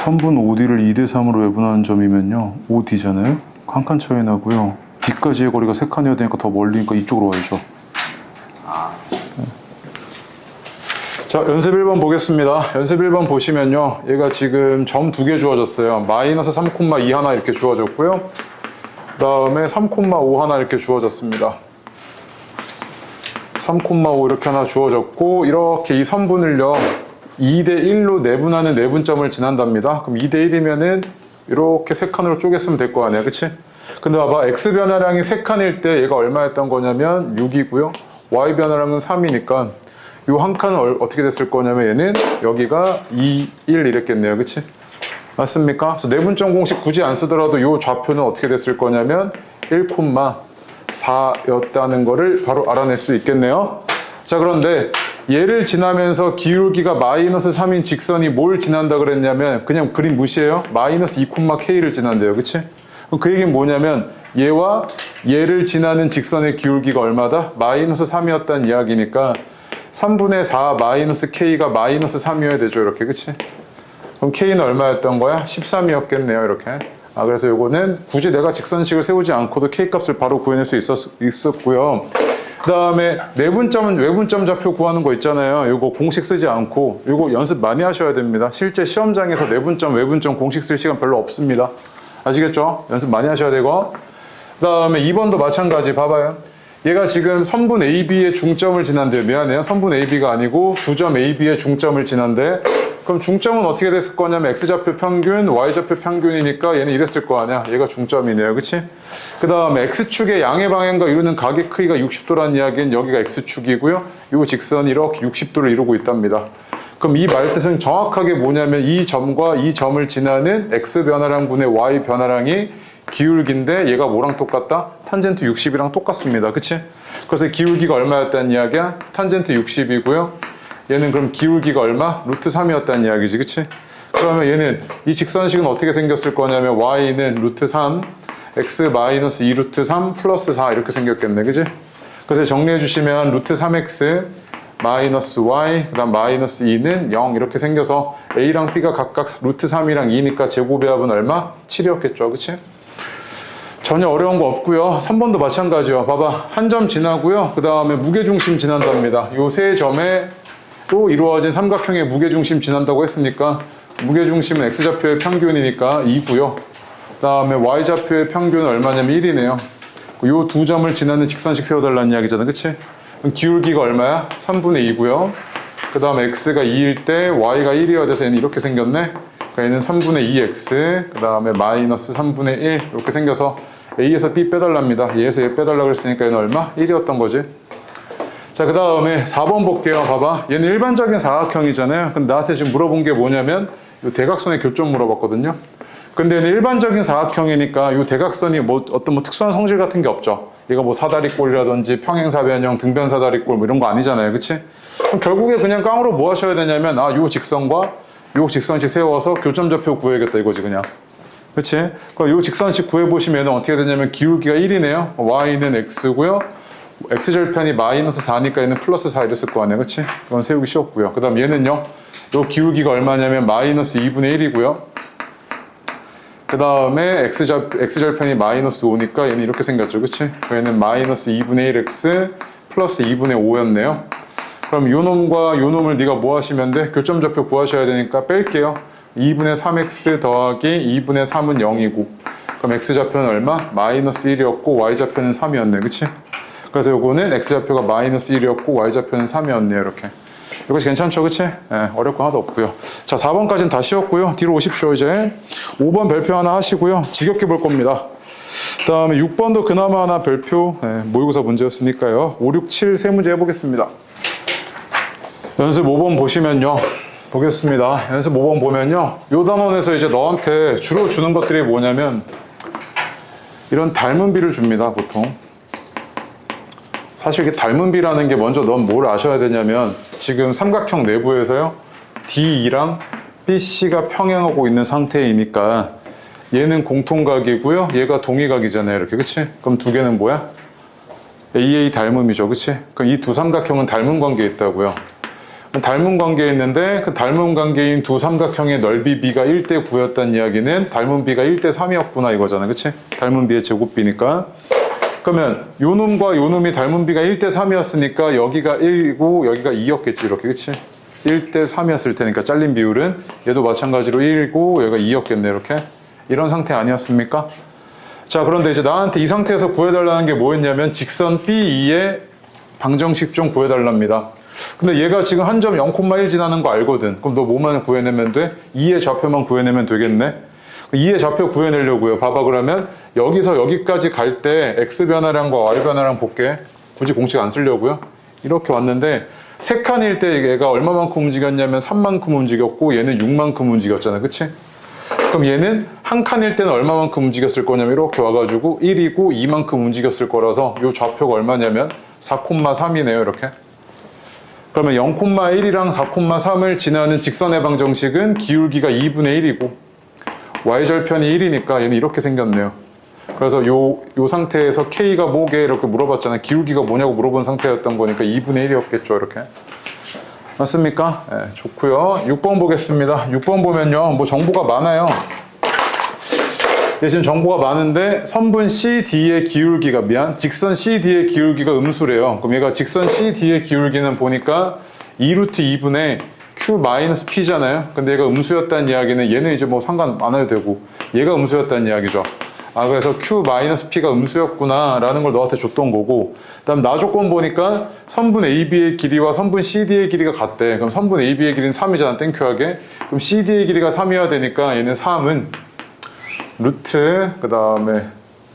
3분 OD를 2대3으로 외분하는 점이면요, OD잖아요. 한 칸 차이 나고요. D까지의 거리가 3칸이어야 되니까 더 멀리니까 이쪽으로 와야죠. 자, 연습 1번 보겠습니다. 연습 1번 보시면요, 얘가 지금 점 2개 주어졌어요. 마이너스 3,2 하나 이렇게 주어졌고요. 그 다음에 3,5 하나 이렇게 주어졌습니다. 3,5 이렇게 하나 주어졌고, 이렇게 이 선분을요 2대1로 내분하는 내분점을 지난답니다. 그럼 2대1이면은 이렇게 3칸으로 쪼갰으면 될 거 아니야, 그치? 근데 봐봐, x 변화량이 3칸일 때 얘가 얼마였던 거냐면 6이고요 y 변화량은 3이니까 요 한 칸은 어떻게 됐을 거냐면 얘는 여기가 2, 1 이랬겠네요, 그치? 맞습니까? 그래서 내분점 공식 굳이 안 쓰더라도 요 좌표는 어떻게 됐을 거냐면 1,4였다는 거를 바로 알아낼 수 있겠네요. 자, 그런데 얘를 지나면서 기울기가 마이너스 3인 직선이 뭘 지난다 그랬냐면 그냥 그림 무시해요. 마이너스 2,k를 지난대요, 그치? 그럼 그 얘기는 뭐냐면 얘와 얘를 지나는 직선의 기울기가 얼마다? 마이너스 3이었다는 이야기니까 3분의 4 마이너스 k가 마이너스 3이어야 되죠, 이렇게, 그치? 그럼 k는 얼마였던 거야? 13이었겠네요, 이렇게. 그래서 요거는 굳이 내가 직선식을 세우지 않고도 k 값을 바로 구해낼 수 있었고요. 그 다음에 내분점, 외분점 좌표 구하는 거 있잖아요. 요거 공식 쓰지 않고 요거 연습 많이 하셔야 됩니다. 실제 시험장에서 내분점, 외분점 공식 쓸 시간 별로 없습니다. 아시겠죠? 연습 많이 하셔야 되고. 그 다음에 2번도 마찬가지 봐봐요. 얘가 지금 선분 AB의 중점을 지난대요. 미안해요. 선분 AB가 아니고 두 점 AB의 중점을 지난대. 그럼 중점은 어떻게 됐을 거냐면 X좌표 평균, Y좌표 평균이니까 얘는 이랬을 거 아니야. 얘가 중점이네요, 그치? 그 다음에 X축의 양의 방향과 이루는 각의 크기가 60도라는 이야기는 여기가 X축이고요. 이 직선이 이렇게 60도를 이루고 있답니다. 그럼 이 말뜻은 정확하게 뭐냐면 이 점과 이 점을 지나는 X 변화량분의 Y 변화량이 기울기인데 얘가 뭐랑 똑같다? 탄젠트 60이랑 똑같습니다, 그치? 그래서 기울기가 얼마였다는 이야기야? 탄젠트 60이고요. 얘는 그럼 기울기가 얼마? 루트 3이었다는 이야기지, 그치? 그러면 얘는 이 직선식은 어떻게 생겼을 거냐면 y는 루트 3, x 마이너스 2 루트 3 플러스 4 이렇게 생겼겠네, 그치? 그래서 정리해 주시면 루트 3x 마이너스 y 그 다음 마이너스 2는 0 이렇게 생겨서 a랑 b가 각각 루트 3이랑 2니까 제곱의 합은 얼마? 7이었겠죠, 그치? 전혀 어려운 거 없고요. 3번도 마찬가지요. 봐봐, 한 점 지나고요. 그 다음에 무게중심 지난답니다. 요 세 점에 또 이루어진 삼각형의 무게중심 지난다고 했으니까 무게중심은 X좌표의 평균이니까 2고요. 그 다음에 Y좌표의 평균은 얼마냐면 1이네요. 요 두 점을 지나는 직선식 세워달라는 이야기잖아, 그치? 그럼 기울기가 얼마야? 3분의 2고요. 그 다음에 X가 2일 때 Y가 1이어야 돼서 얘는 이렇게 생겼네. 그러니까 얘는 3분의 2X 그 다음에 마이너스 3분의 1 이렇게 생겨서 A에서 B 빼달랍니다. 얘에서 얘 빼달라고 했으니까 얘는 얼마? 1이었던 거지. 자, 그 다음에 4번 볼게요. 봐봐. 얘는 일반적인 사각형이잖아요. 근데 나한테 지금 물어본 게 뭐냐면 이 대각선의 교점 물어봤거든요. 근데 얘는 일반적인 사각형이니까 이 대각선이 뭐 어떤 뭐 특수한 성질 같은 게 없죠. 얘가 뭐 사다리꼴이라든지 평행사변형, 등변사다리꼴 뭐 이런 거 아니잖아요, 그치? 그럼 결국에 그냥 깡으로 뭐 하셔야 되냐면 요 직선과 요 직선식 세워서 교점좌표 구해야겠다 이거지, 그냥. 그치? 그럼 요 직선식 구해보시면 어떻게 되냐면 기울기가 1이네요. y는 x고요. x절편이 마이너스 4니까 얘는 플러스 4 이랬을 거 아니야, 그치? 그건 세우기 쉬웠고요. 그 다음 얘는요, 요 기울기가 얼마냐면 마이너스 2분의 1이고요. 그 다음에 x절편이 마이너스 5니까 얘는 이렇게 생겼죠, 그치? 얘는 마이너스 2분의 1x 플러스 2분의 5였네요. 그럼 요 놈과 요 놈을 네가 뭐 하시면 돼? 교점좌표 구하셔야 되니까 뺄게요. 2분의 3x 더하기 2분의 3은 0이고, 그럼 x좌표는 얼마? 마이너스 1이었고 y좌표는 3이었네, 그치? 그래서 요거는 x좌표가 마이너스 1이었고 y좌표는 3이었네요, 이렇게. 이것이 괜찮죠, 그치? 어렵고 하나도 없고요. 자, 4번까지는 다 쉬웠고요. 뒤로 오십시오, 이제. 5번 별표 하나 하시고요. 지겹게 볼 겁니다. 그 다음에 6번도 그나마 하나 별표, 모의고사 문제였으니까요. 5, 6, 7 세 문제 해보겠습니다. 연습 5번 보시면요. 보겠습니다. 연습 5번 보면요. 요 단원에서 이제 너한테 주로 주는 것들이 뭐냐면 이런 닮은 비를 줍니다, 보통. 사실 이게 닮은 비라는 게 먼저 넌 뭘 아셔야 되냐면 지금 삼각형 내부에서요. DE랑 BC가 평행하고 있는 상태이니까 얘는 공통각이고요. 얘가 동의각이잖아요, 이렇게, 그치? 그럼 두 개는 뭐야? AA 닮음이죠, 그치? 그럼 이 두 삼각형은 닮은 관계에 있다고요. 닮은 관계에 있는데 그 닮은 관계인 두 삼각형의 넓이 b가 1대 9였다는 이야기는 닮은 b가 1대 3이었구나 이거잖아. 그치? 닮은 b의 제곱 b니까. 그러면 요 놈과 요 놈이 닮은 b가 1대 3이었으니까 여기가 1이고 여기가 2였겠지. 이렇게. 그치? 1대 3이었을 테니까 잘린 비율은 얘도 마찬가지로 1이고 여기가 2였겠네. 이렇게. 이런 상태 아니었습니까? 자, 그런데 이제 나한테 이 상태에서 구해달라는 게 뭐였냐면 직선 B2의 방정식 좀 구해달랍니다. 근데 얘가 지금 한 점 0,1 지나는 거 알거든. 그럼 너 뭐만 구해내면 돼? 2의 좌표만 구해내면 되겠네? 2의 좌표 구해내려고요. 봐봐, 그러면 여기서 여기까지 갈 때 X변화량과 Y변화량 볼게. 굳이 공식 안 쓰려고요. 이렇게 왔는데 세 칸일 때 얘가 얼마만큼 움직였냐면 3만큼 움직였고 얘는 6만큼 움직였잖아. 그치? 그럼 얘는 한 칸일 때는 얼마만큼 움직였을 거냐면 이렇게 와가지고 1이고 2만큼 움직였을 거라서 이 좌표가 얼마냐면 4,3이네요. 이렇게. 그러면 0,1이랑 4,3을 지나는 직선의 방정식은 기울기가 2분의 1이고 y절편이 1이니까 얘는 이렇게 생겼네요. 그래서 요 상태에서 k가 뭐게 이렇게 물어봤잖아요. 기울기가 뭐냐고 물어본 상태였던 거니까 2분의 1이었겠죠. 이렇게. 맞습니까? 네, 좋고요. 6번 보겠습니다. 6번 보면요. 뭐 정보가 많아요. 지금 정보가 많은데 선분 CD의 기울기가 직선 CD의 기울기가 음수래요. 그럼 얘가 직선 CD의 기울기는 보니까 2루트 2분의 Q-P잖아요. 근데 얘가 음수였다는 이야기는 얘는 이제 뭐 상관 안 해도 되고 얘가 음수였다는 이야기죠. 아, 그래서 Q-P가 음수였구나 라는 걸 너한테 줬던 거고, 그 다음 나 조건 보니까 선분 AB의 길이와 선분 CD의 길이가 같대. 그럼 선분 AB의 길이는 3이잖아, 땡큐하게. 그럼 CD의 길이가 3이어야 되니까 얘는 3은 루트, 그 다음에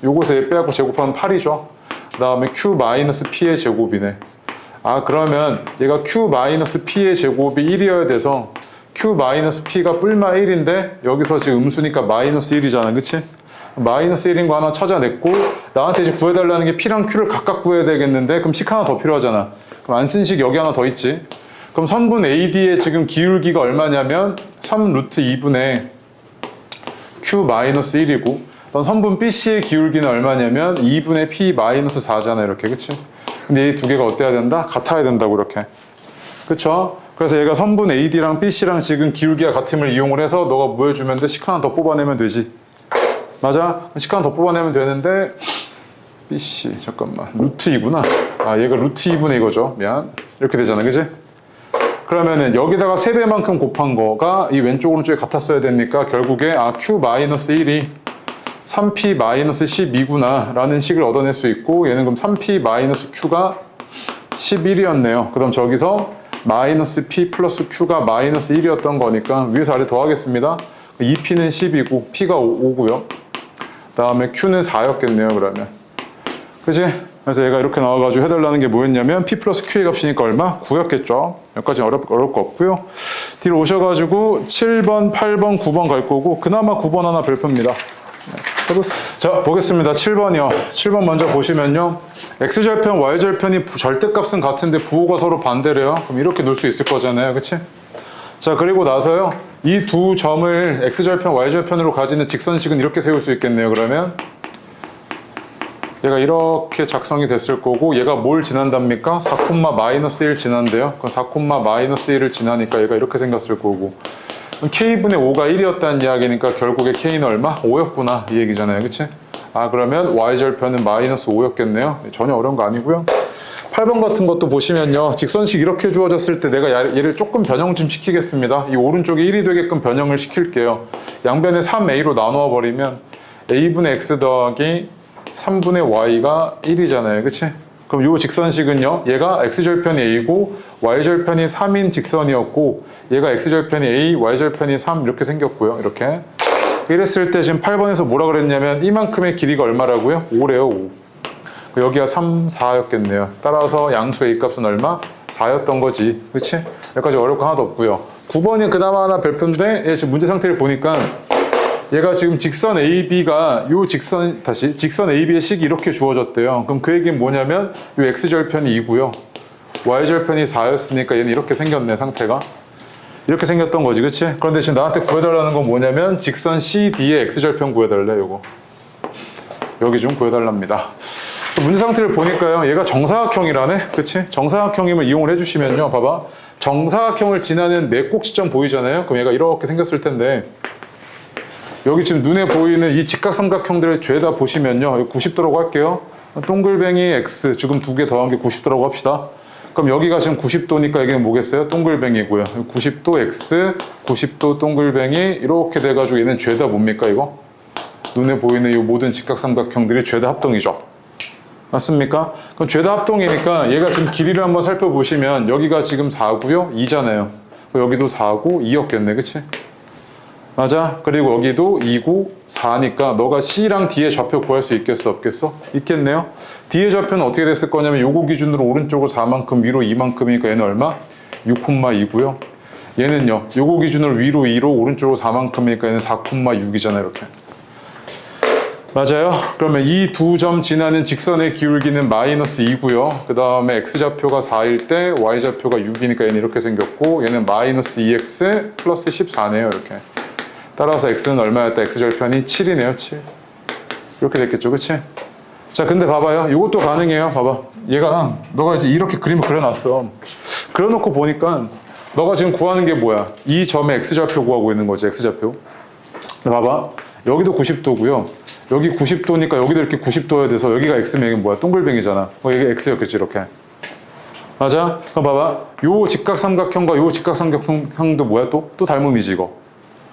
요것에 얘 빼갖고 제곱하면 8이죠. 그 다음에 Q-P의 제곱이네. 아, 그러면 얘가 Q-P의 제곱이 1이어야 돼서 Q-P가 뿔마 1인데 여기서 지금 음수니까 마이너스 1이잖아. 그치? 마이너스 1인 거 하나 찾아냈고 나한테 이제 구해달라는 게 P랑 Q를 각각 구해야 되겠는데 그럼 식 하나 더 필요하잖아. 그럼 안 쓴 식 여기 하나 더 있지. 그럼 선분 AD의 지금 기울기가 얼마냐면 3루트 2분의 Q-1이고 선분 BC의 기울기는 얼마냐면 2분의 P-4잖아. 이렇게. 그치? 근데 이 두 개가 어때야 된다? 같아야 된다고 이렇게. 그쵸? 그래서 얘가 선분 AD랑 BC랑 지금 기울기가 같음을 이용을 해서 너가 뭐 해주면 돼? 식 하나 더 뽑아내면 되지. 맞아? 식 하나 더 뽑아내면 되는데 BC 잠깐만 루트 2구나. 아, 얘가 루트 2분의 이거죠. 미안. 이렇게 되잖아. 그치? 그러면은 여기다가 3배만큼 곱한 거가 이 왼쪽 오른쪽에 같았어야 되니까 결국에 Q-1이 3P-12구나 라는 식을 얻어낼 수 있고, 얘는 그럼 3P-Q가 11이었네요. 그럼 저기서 마이너스 P 플러스 Q가 마이너스 1이었던 거니까 위에서 아래 더하겠습니다. 2P는 10이고 P가 5고요. 그 다음에 Q는 4였겠네요. 그러면. 그치? 그래서 얘가 이렇게 나와가지고 해달라는 게 뭐였냐면 P 플러스 Q의 값이니까 얼마? 9였겠죠. 여기까지는 어려울 거 없고요. 뒤로 오셔가지고 7번, 8번, 9번 갈 거고 그나마 9번 하나 별표입니다. 자, 보겠습니다. 7번이요. 7번 먼저 보시면요. X절편, Y절편이 절대값은 같은데 부호가 서로 반대래요. 그럼 이렇게 놓을 수 있을 거잖아요. 그치? 자, 그리고 나서요. 이 두 점을 X절편, Y절편으로 가지는 직선식은 이렇게 세울 수 있겠네요. 그러면 얘가 이렇게 작성이 됐을 거고 얘가 뭘 지난답니까? 4,-1 지난대요. 그럼 4,-1을 지나니까 얘가 이렇게 생겼을 거고 K분의 5가 1이었다는 이야기니까 결국에 K는 얼마? 5였구나 이 얘기잖아요. 그치? 아, 그러면 Y절편은 마이너스 5였겠네요. 전혀 어려운 거 아니고요. 8번 같은 것도 보시면요. 직선식 이렇게 주어졌을 때 내가 얘를 조금 변형 좀 시키겠습니다. 이 오른쪽에 1이 되게끔 변형을 시킬게요. 양변에 3A로 나누어 버리면 A분의 X 더하기 3분의 Y가 1이잖아요. 그치? 그럼 이 직선식은요. 얘가 X절편이 A고 Y절편이 3인 직선이었고 얘가 X절편이 A, Y절편이 3 이렇게 생겼고요. 이렇게. 이랬을 때 지금 8번에서 뭐라 그랬냐면 이만큼의 길이가 얼마라고요? 5래요. 5. 여기가 3, 4였겠네요. 따라서 양수 A값은 얼마? 4였던 거지. 그치? 여기까지 어려울 거 하나도 없고요. 9번이 그나마 하나 별표인데 얘 지금 문제 상태를 보니까 얘가 지금 직선 AB가 직선 AB의 식이 이렇게 주어졌대요. 그럼 그 얘기는 뭐냐면 이 X절편이 2고요. Y절편이 4였으니까 얘는 이렇게 생겼네, 상태가. 이렇게 생겼던 거지, 그치? 그런데 지금 나한테 구해달라는 건 뭐냐면 직선 CD의 X절편 구해달래, 요거. 여기 좀 구해달랍니다. 문제 상태를 보니까요, 얘가 정사각형이라네? 그치? 정사각형임을 이용을 해주시면요, 봐봐. 정사각형을 지나는 네 꼭지점 보이잖아요. 그럼 얘가 이렇게 생겼을 텐데 여기 지금 눈에 보이는 이 직각삼각형들을 죄다 보시면요. 90도라고 할게요. 동글뱅이 X 지금 두 개 더한 게 90도라고 합시다. 그럼 여기가 지금 90도니까 여기는 뭐겠어요? 동글뱅이고요. 90도 X, 90도 동글뱅이 이렇게 돼가지고 얘는 죄다 뭡니까 이거? 눈에 보이는 이 모든 직각삼각형들이 죄다 합동이죠. 맞습니까? 그럼 죄다 합동이니까 얘가 지금 길이를 한번 살펴보시면 여기가 지금 4고요. 2잖아요. 여기도 4고 2였겠네. 그치? 맞아. 그리고 여기도 2고 4니까 너가 C랑 D의 좌표 구할 수 있겠어? 없겠어? 있겠네요. D의 좌표는 어떻게 됐을 거냐면 요거 기준으로 오른쪽으로 4만큼 위로 2만큼이니까 얘는 얼마? 6,2고요. 얘는요. 요거 기준으로 위로 2로 오른쪽으로 4만큼이니까 얘는 4,6이잖아요. 이렇게. 맞아요. 그러면 이 두 점 지나는 직선의 기울기는 마이너스 2고요. 그 다음에 X좌표가 4일 때 Y좌표가 6이니까 얘는 이렇게 생겼고 얘는 마이너스 2X 플러스 14네요. 이렇게. 따라서 X는 얼마였다? X절편이 7이네요. 7. 이렇게 됐겠죠. 그치? 자, 근데 봐봐요. 이것도 가능해요. 봐봐. 얘가 너가 이제 이렇게 그림을 그려놨어. 그려놓고 보니까 너가 지금 구하는 게 뭐야? 이 점의 X좌표 구하고 있는 거지. X좌표. 봐봐. 여기도 90도고요. 여기 90도니까 여기도 이렇게 90도여야 돼서 여기가 X면 여기 뭐야? 동글뱅이잖아. 여기 X였겠지. 이렇게. 맞아? 그럼 봐봐. 요 직각삼각형과 요 직각삼각형도 뭐야? 또 닮음이지 이거.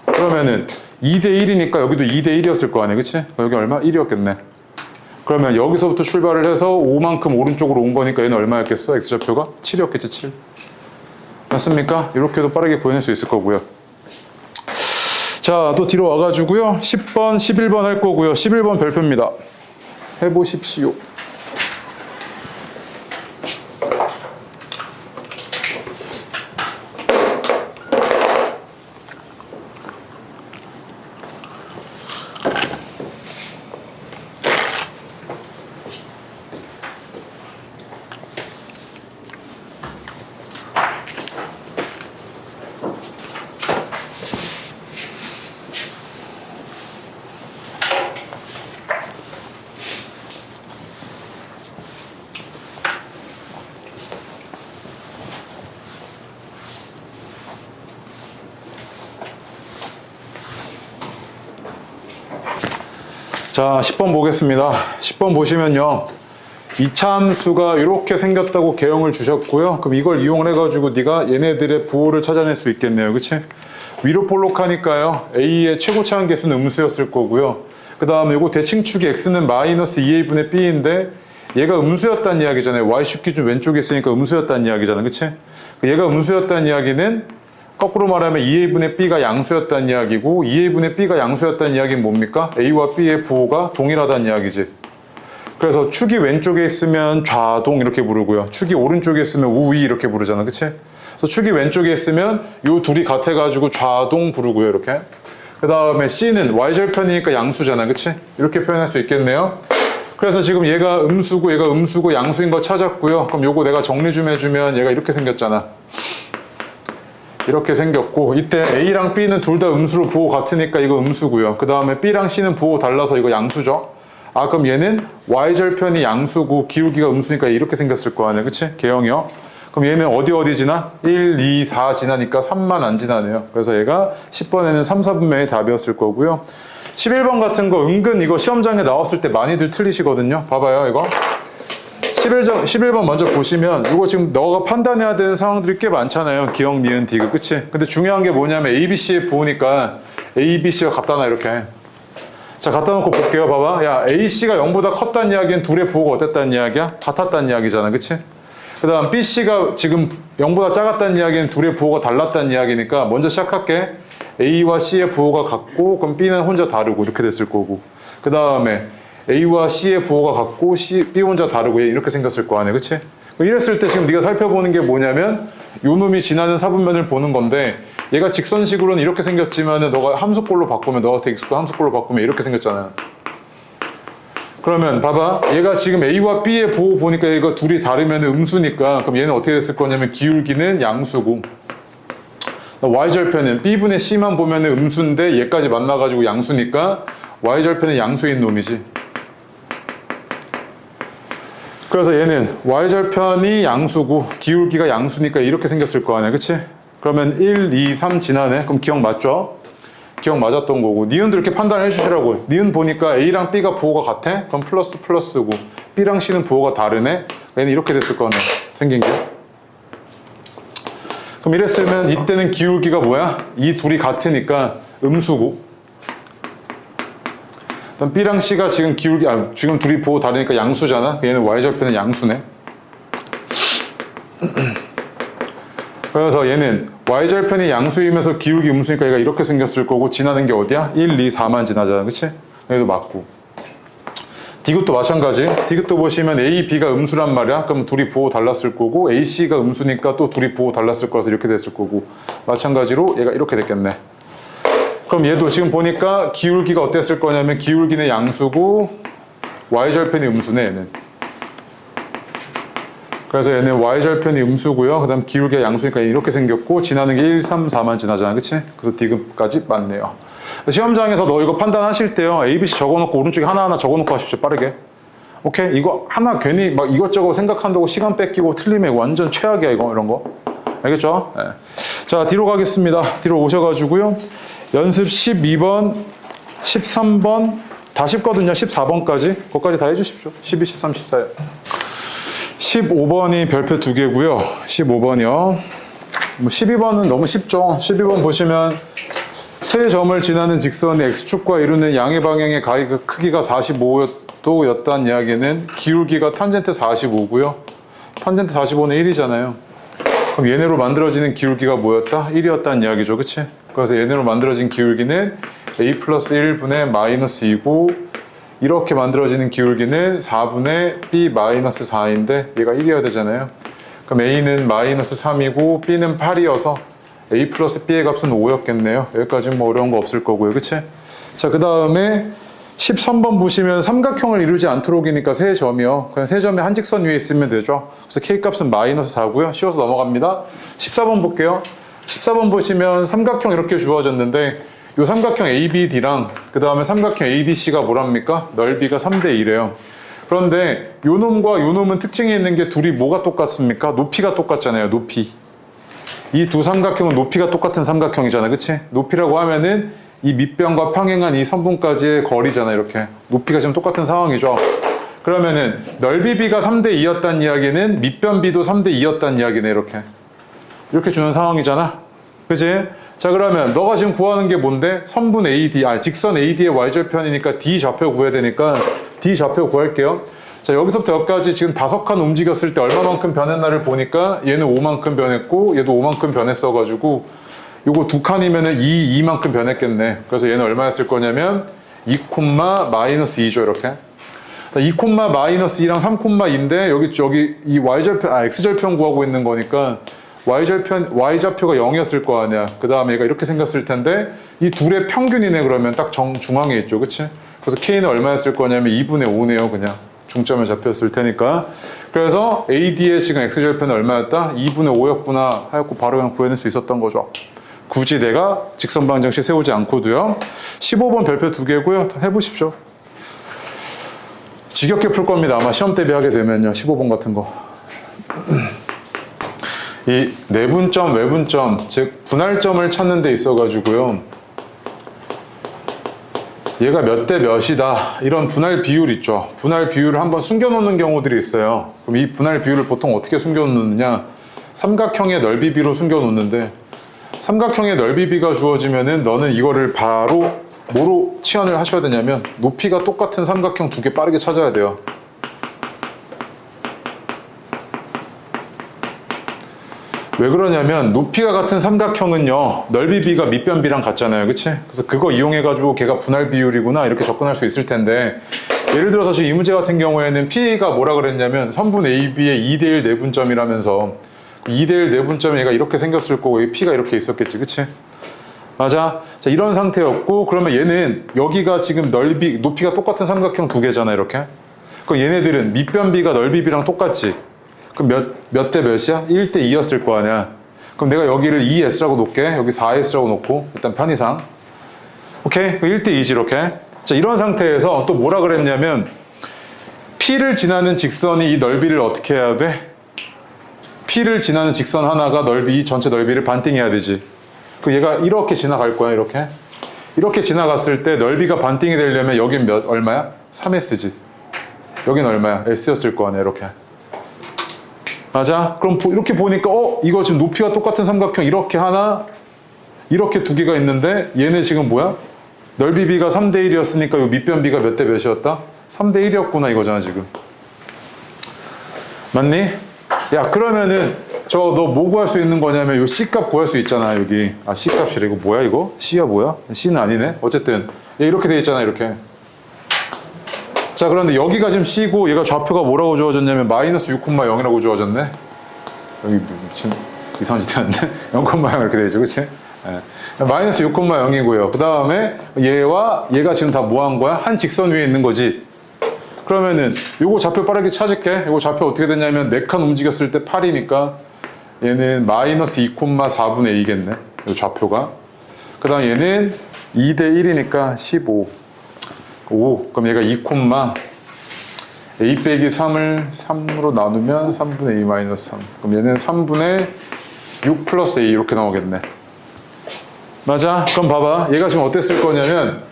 그러면은 2대 1이니까 여기도 2대 1이었을 거 아니야, 그치? 여기 얼마? 1이었겠네. 그러면 여기서부터 출발을 해서 5만큼 오른쪽으로 온 거니까 얘는 얼마였겠어? X좌표가? 7이었겠지, 7. 맞습니까? 이렇게도 빠르게 구해낼 수 있을 거고요. 자, 또 뒤로 와가지고요. 10번, 11번 할 거고요. 11번 별표입니다. 해보십시오. 자, 10번 보겠습니다. 10번 보시면요. 이차함수가 이렇게 생겼다고 개형을 주셨고요. 그럼 이걸 이용을 해가지고 네가 얘네들의 부호를 찾아낼 수 있겠네요. 그치? 위로 볼록하니까요. A의 최고차항 계수는 음수였을 거고요. 그 다음에 이거 대칭축이 X는 마이너스 2A분의 B인데 얘가 음수였다는 이야기잖아요. Y축 기준 왼쪽에 있으니까 음수였다는 이야기잖아. 그치? 얘가 음수였다는 이야기는 거꾸로 말하면 2A분의 B가 양수였다는 이야기고 2A분의 B가 양수였다는 이야기는 뭡니까? A와 B의 부호가 동일하다는 이야기지. 그래서 축이 왼쪽에 있으면 좌동 이렇게 부르고요. 축이 오른쪽에 있으면 우위 이렇게 부르잖아. 그치? 그래서 축이 왼쪽에 있으면 요 둘이 같아가지고 좌동 부르고요. 이렇게. 그 다음에 C는 Y절편이니까 양수잖아. 그치? 이렇게 표현할 수 있겠네요. 그래서 지금 얘가 음수고 얘가 음수고 양수인 거 찾았고요. 그럼 요거 내가 정리 좀 해주면 얘가 이렇게 생겼잖아. 이렇게 생겼고 이때 A랑 B는 둘 다 음수로 부호 같으니까 이거 음수고요. 그 다음에 B랑 C는 부호 달라서 이거 양수죠. 아 그럼 얘는 Y절편이 양수고 기울기가 음수니까 이렇게 생겼을 거 아니야. 그치? 개형이요. 그럼 얘는 어디 지나? 1, 2, 4 지나니까 3만 안 지나네요. 그래서 얘가 10번에는 3, 4분면의 답이었을 거고요. 11번 같은 거 은근 이거 시험장에 나왔을 때 많이들 틀리시거든요. 봐봐요 이거. 11번 먼저 보시면 이거 지금 너가 판단해야 되는 상황들이 꽤 많잖아요. 기억, 니은, 디귿, 그치? 근데 중요한 게 뭐냐면 ABC의 부호니까 ABC가 같다나 이렇게. 자, 갖다 놓고 볼게요. 봐봐. 야, AC가 0보다 컸다는 이야기는 둘의 부호가 어땠다는 이야기야? 같았다는 이야기잖아. 그치? 그 다음 BC가 지금 0보다 작았다는 이야기는 둘의 부호가 달랐다는 이야기니까 먼저 시작할게. A와 C의 부호가 같고 그럼 B는 혼자 다르고 이렇게 됐을 거고 그 다음에 A와 C의 부호가 같고 B 혼자 다르고 이렇게 생겼을 거 아니야. 그치? 이랬을 때 지금 네가 살펴보는 게 뭐냐면 요 놈이 지나는 사분면을 보는 건데 얘가 직선식으로는 이렇게 생겼지만 너가 함수꼴로 바꾸면 너한테 익숙한 함수꼴로 바꾸면 이렇게 생겼잖아요. 그러면 봐봐. 얘가 지금 A와 B의 부호 보니까 얘가 둘이 다르면 음수니까 그럼 얘는 어떻게 됐을 거냐면 기울기는 양수고 Y절편은 B분의 C만 보면 음수인데 얘까지 만나가지고 양수니까 Y절편은 양수인 놈이지. 그래서 얘는 y절편이 양수고 기울기가 양수니까 이렇게 생겼을 거 아니야, 그치? 그러면 1, 2, 3 지나네. 그럼 기억 맞죠? 기억 맞았던 거고. 니은도 이렇게 판단을 해주시라고. 니은 보니까 A랑 B가 부호가 같아? 그럼 플러스 플러스고 B랑 C는 부호가 다르네? 얘는 이렇게 됐을 거네, 생긴 게. 그럼 이랬으면 이때는 기울기가 뭐야? 이 둘이 같으니까 음수고, 그다음 B랑 C가 지금 기울기, 지금 둘이 부호 다르니까 양수잖아? 얘는 y절편은 양수네. 그래서 얘는 y절편이 양수이면서 기울기 음수니까 얘가 이렇게 생겼을 거고, 지나는 게 어디야? 1, 2, 4만 지나잖아, 그치? 얘도 맞고. 디귿도 마찬가지. 디귿도 보시면 A, B가 음수란 말이야. 그럼 둘이 부호 달랐을 거고, A, C가 음수니까 또 둘이 부호 달랐을 거라서 이렇게 됐을 거고, 마찬가지로 얘가 이렇게 됐겠네. 그럼 얘도 지금 보니까 기울기가 어땠을 거냐면 기울기는 양수고 y절편이 음수네, 얘는. 그래서 얘는 y절편이 음수고요. 그 다음 기울기가 양수니까 이렇게 생겼고, 지나는 게 1, 3, 4만 지나잖아, 그치? 그래서 디귿까지 맞네요. 시험장에서 너 이거 판단하실 때요, A, B, C 적어놓고 오른쪽에 하나하나 적어놓고 하십시오, 빠르게. 오케이? 이거 하나 괜히 막 이것저것 생각한다고 시간 뺏기고 틀리면 완전 최악이야, 이거, 이런 거. 알겠죠? 네. 자, 뒤로 가겠습니다. 뒤로 오셔가지고요. 연습 12번, 13번, 다 쉽거든요. 14번까지. 그것까지 다 해주십시오. 12, 13, 14요. 15번이 별표 2개고요. 15번이요. 12번은 너무 쉽죠. 12번 보시면 세 점을 지나는 직선의 x축과 이루는 양의 방향의 가의 크기가 45도였다는 이야기는 기울기가 탄젠트 45고요. 탄젠트 45는 1이잖아요. 그럼 얘네로 만들어지는 기울기가 뭐였다? 1이었다는 이야기죠, 그치? 그래서 얘네로 만들어진 기울기는 a 플러스 1분의 마이너스 2고, 이렇게 만들어지는 기울기는 4분의 b 마이너스 4인데 얘가 1이어야 되잖아요. 그럼 a는 마이너스 3이고 b는 8이어서 a 플러스 b의 값은 5였겠네요. 여기까지는 뭐 어려운 거 없을 거고요, 그치? 자, 그 다음에 13번 보시면 삼각형을 이루지 않도록이니까 세 점이요. 그냥 세 점이 한 직선 위에 있으면 되죠. 그래서 K값은 마이너스 4고요. 쉬워서 넘어갑니다. 14번 볼게요. 14번 보시면 삼각형 이렇게 주어졌는데 이 삼각형 ABD랑 그 다음에 삼각형 ADC가 뭐랍니까? 넓이가 3대 2래요. 그런데 요 놈과 요 놈은 특징이 있는 게 둘이 뭐가 똑같습니까? 높이가 똑같잖아요. 높이. 이 두 삼각형은 높이가 똑같은 삼각형이잖아, 그치? 높이라고 하면은 이 밑변과 평행한 이 선분까지의 거리잖아, 이렇게. 높이가 지금 똑같은 상황이죠. 그러면은 넓이 B가 3대 2였다는 이야기는 밑변 B도 3대 2였다는 이야기네, 이렇게. 이렇게 주는 상황이잖아. 그치? 자, 그러면 너가 지금 구하는 게 뭔데? 선분 AD, 직선 AD의 y절편이니까 D 좌표 구해야 되니까 D 좌표 구할게요. 자, 여기서부터 여기까지 지금 5칸 움직였을 때 얼마만큼 변했나를 보니까 얘는 5만큼 변했고 얘도 5만큼 변했어가지고 요거 2칸이면은 2만큼 변했겠네. 그래서 얘는 얼마였을 거냐면 2, 마이너스 2죠, 이렇게. 2, 마이너스 2랑 3, 2인데 여기 이 y절편, x절편 구하고 있는 거니까 y좌표가 0이었을 거 아니야. 그 다음에 얘가 이렇게 생겼을 텐데 이 둘의 평균이네. 그러면 딱 중앙에 있죠, 그치? 그래서 k는 얼마였을 거냐면 2분의 5네요, 그냥. 중점을 잡혔을 테니까. 그래서 AD의 지금 x절편은 얼마였다? 2분의 5였구나 하였고 바로 그냥 구해낼 수 있었던 거죠. 굳이 내가 직선 방정식 세우지 않고도요. 15번 별표 2개고요. 해보십시오. 지겹게 풀 겁니다. 아마 시험 대비 하게 되면요. 15번 같은 거. 이 내분점, 외분점, 즉 분할점을 찾는 데 있어가지고요. 얘가 몇 대 몇이다. 이런 분할 비율 있죠. 분할 비율을 한번 숨겨놓는 경우들이 있어요. 그럼 이 분할 비율을 보통 어떻게 숨겨놓느냐. 삼각형의 넓이비로 숨겨놓는데 삼각형의 넓이비가 주어지면은 너는 이거를 바로 뭐로 치환을 하셔야 되냐면 높이가 똑같은 삼각형 2개 빠르게 찾아야 돼요. 왜 그러냐면 높이가 같은 삼각형은요 넓이비가 밑변비랑 같잖아요, 그치? 그래서 그거 이용해가지고 걔가 분할 비율이구나 이렇게 접근할 수 있을 텐데 예를 들어서 지금 이 문제 같은 경우에는 P가 뭐라 그랬냐면 선분 AB의 2대1 내분점이라면서 2대1 내분점이 얘가 이렇게 생겼을 거고 P가 이렇게 있었겠지, 그치? 맞아? 자, 이런 상태였고 그러면 얘는 여기가 지금 높이가 똑같은 삼각형 2개잖아, 이렇게. 그럼 얘네들은 밑변비가 넓이비랑 똑같지? 그럼 몇 대 몇이야? 1대 2였을 거 아니야. 그럼 내가 여기를 2S라고 놓을게. 여기 4S라고 놓고 일단 편의상. 오케이? 1대 2지, 이렇게. 자, 이런 상태에서 또 뭐라 그랬냐면 P를 지나는 직선이 이 넓이를 어떻게 해야 돼? P를 지나는 직선 하나가 이 전체 넓이를 반띵해야 되지. 그 얘가 이렇게 지나갈 거야, 이렇게. 이렇게 지나갔을 때 넓이가 반띵이 되려면 여긴 얼마야? 3S지. 여긴 얼마야? S였을 거 아니야, 이렇게. 맞아? 그럼 이렇게 보니까 이거 지금 높이가 똑같은 삼각형 이렇게 하나, 이렇게 두 개가 있는데 얘네 지금 뭐야? 넓이 B가 3대 1이었으니까 이 밑변 B가 몇 대 몇이었다? 3대 1이었구나 이거잖아 지금. 맞니? 야 그러면은 너 뭐 구할 수 있는 거냐면 요 C값 구할 수 있잖아 여기. 아 C값이래. 이거 뭐야 이거? C야 뭐야? C는 아니네. 어쨌든 얘 이렇게 돼 있잖아 이렇게. 자 그런데 여기가 지금 C고 얘가 좌표가 뭐라고 주어졌냐면 마이너스 6,0이라고 주어졌네. 여기 미친 이상한 짓 했는데 0,0 이렇게 되죠 그치? 네. 마이너스 6,0이고요. 그 다음에 얘가 지금 다 뭐 한 거야? 한 직선 위에 있는 거지. 그러면은 요거 좌표 빠르게 찾을게. 요거 좌표 어떻게 되냐면 4칸 움직였을 때 8이니까 얘는 마이너스 2,4분의 2겠네 요 좌표가. 그 다음 얘는 2대 1이니까 15. 그럼 얘가 2, a 빼기 3을 3으로 나누면 3분의 2 마이너스 3. 그럼 얘는 3분의 6 플러스 a 이렇게 나오겠네. 맞아? 그럼 봐봐. 얘가 지금 어땠을 거냐면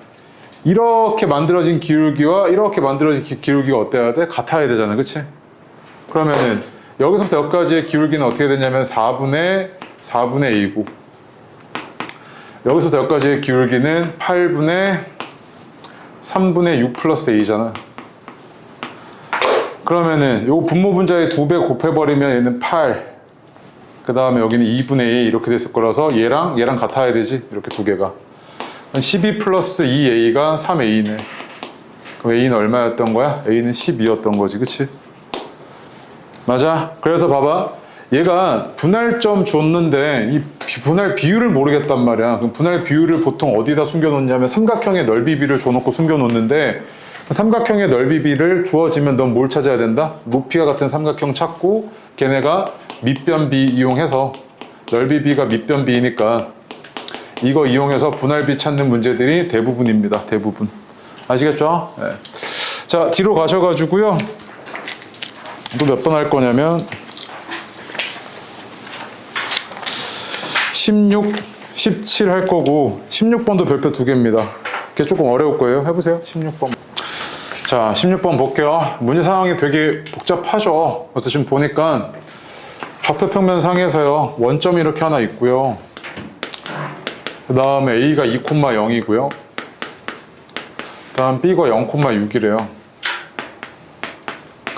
이렇게 만들어진 기울기와 이렇게 만들어진 기울기가 어때야 돼? 같아야 되잖아. 그치? 그러면은 여기서부터 여기까지의 기울기는 어떻게 되냐면 4분의 a고 여기서부터 여기까지의 기울기는 8분의 3분의 6 플러스 a잖아. 그러면은 요 분모 분자의 2배 곱해버리면 얘는 8. 그 다음에 여기는 2분의 a 이렇게 됐을 거라서 얘랑 같아야 되지. 이렇게 두 개가. 12 플러스 2a가 3a네. 그럼 a는 얼마였던 거야? a는 12였던 거지. 그치? 맞아? 그래서 봐봐. 얘가 분할점 줬는데 이 분할 비율을 모르겠단 말이야. 그럼 분할 비율을 보통 어디다 숨겨놓냐면 삼각형의 넓이 비를 줘놓고 숨겨놓는데 삼각형의 넓이 비를 주어지면 넌 뭘 찾아야 된다? 높이가 같은 삼각형 찾고 걔네가 밑변 비 이용해서 넓이 비가 밑변 비니까 이거 이용해서 분할 비 찾는 문제들이 대부분입니다. 대부분. 아시겠죠? 네. 자 뒤로 가셔가지고요. 또 몇 번 할 거냐면 16, 17 할 거고 16번도 별표 2개입니다. 그게 조금 어려울 거예요. 해보세요. 16번. 자 16번 볼게요. 문제 상황이 되게 복잡하죠. 그래서 지금 보니까 좌표평면상에서요. 원점이 이렇게 하나 있고요. 그 다음에 A가 2,0이고요. 그 다음 B가 0,6이래요.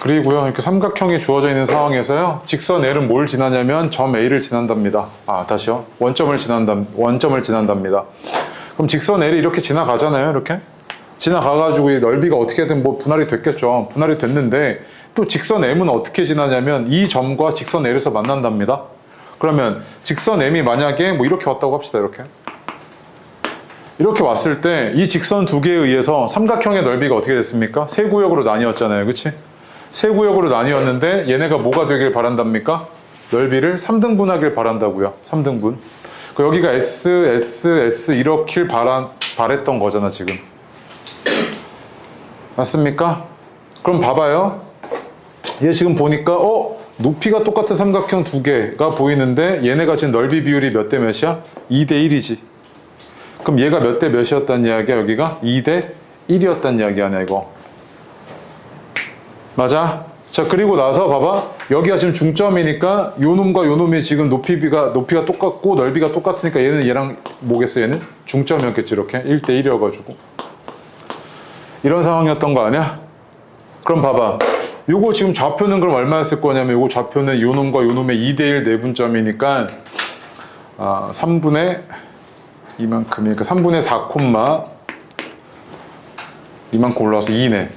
그리고요, 이렇게 삼각형이 주어져 있는 상황에서요, 직선 L은 뭘 지나냐면 점 A를 지난답니다. 다시요. 원점을 지난답니다. 그럼 직선 L이 이렇게 지나가잖아요, 이렇게. 지나가가지고 이 넓이가 어떻게든 뭐 분할이 됐겠죠. 분할이 됐는데, 또 직선 M은 어떻게 지나냐면 이 점과 직선 L에서 만난답니다. 그러면 직선 M이 만약에 뭐 이렇게 왔다고 합시다, 이렇게. 이렇게 왔을 때 이 직선 두 개에 의해서 삼각형의 넓이가 어떻게 됐습니까? 세 구역으로 나뉘었잖아요. 그치? 세 구역으로 나뉘었는데 얘네가 뭐가 되길 바란답니까? 넓이를 3등분 하길 바란다고요. 3등분. 여기가 S 이렇게 바랬던 거잖아 지금. 맞습니까? 그럼 봐봐요. 얘 지금 보니까 높이가 똑같은 삼각형 두 개가 보이는데 얘네가 지금 넓이 비율이 몇 대 몇이야? 2대 1이지. 그럼 얘가 몇 대 몇이었단 이야기야? 여기가 2대 1이었단 이야기 아니야 이거. 맞아? 자 그리고 나서 봐봐. 여기가 지금 중점이니까 요 놈과 요 놈이 지금 높이가 똑같고 넓이가 똑같으니까 얘는 얘랑 뭐겠어? 얘는 중점이었겠지. 이렇게 1대 1이어가지고 이런 상황이었던 거 아니야? 그럼 봐봐. 요거 지금 좌표는 그럼 얼마였을 거냐면 요거 좌표는 요 놈과 요 놈의 2대 1 내분점이니까 3분의 이만큼이니까 3분의 4 이만큼 올라와서 2네.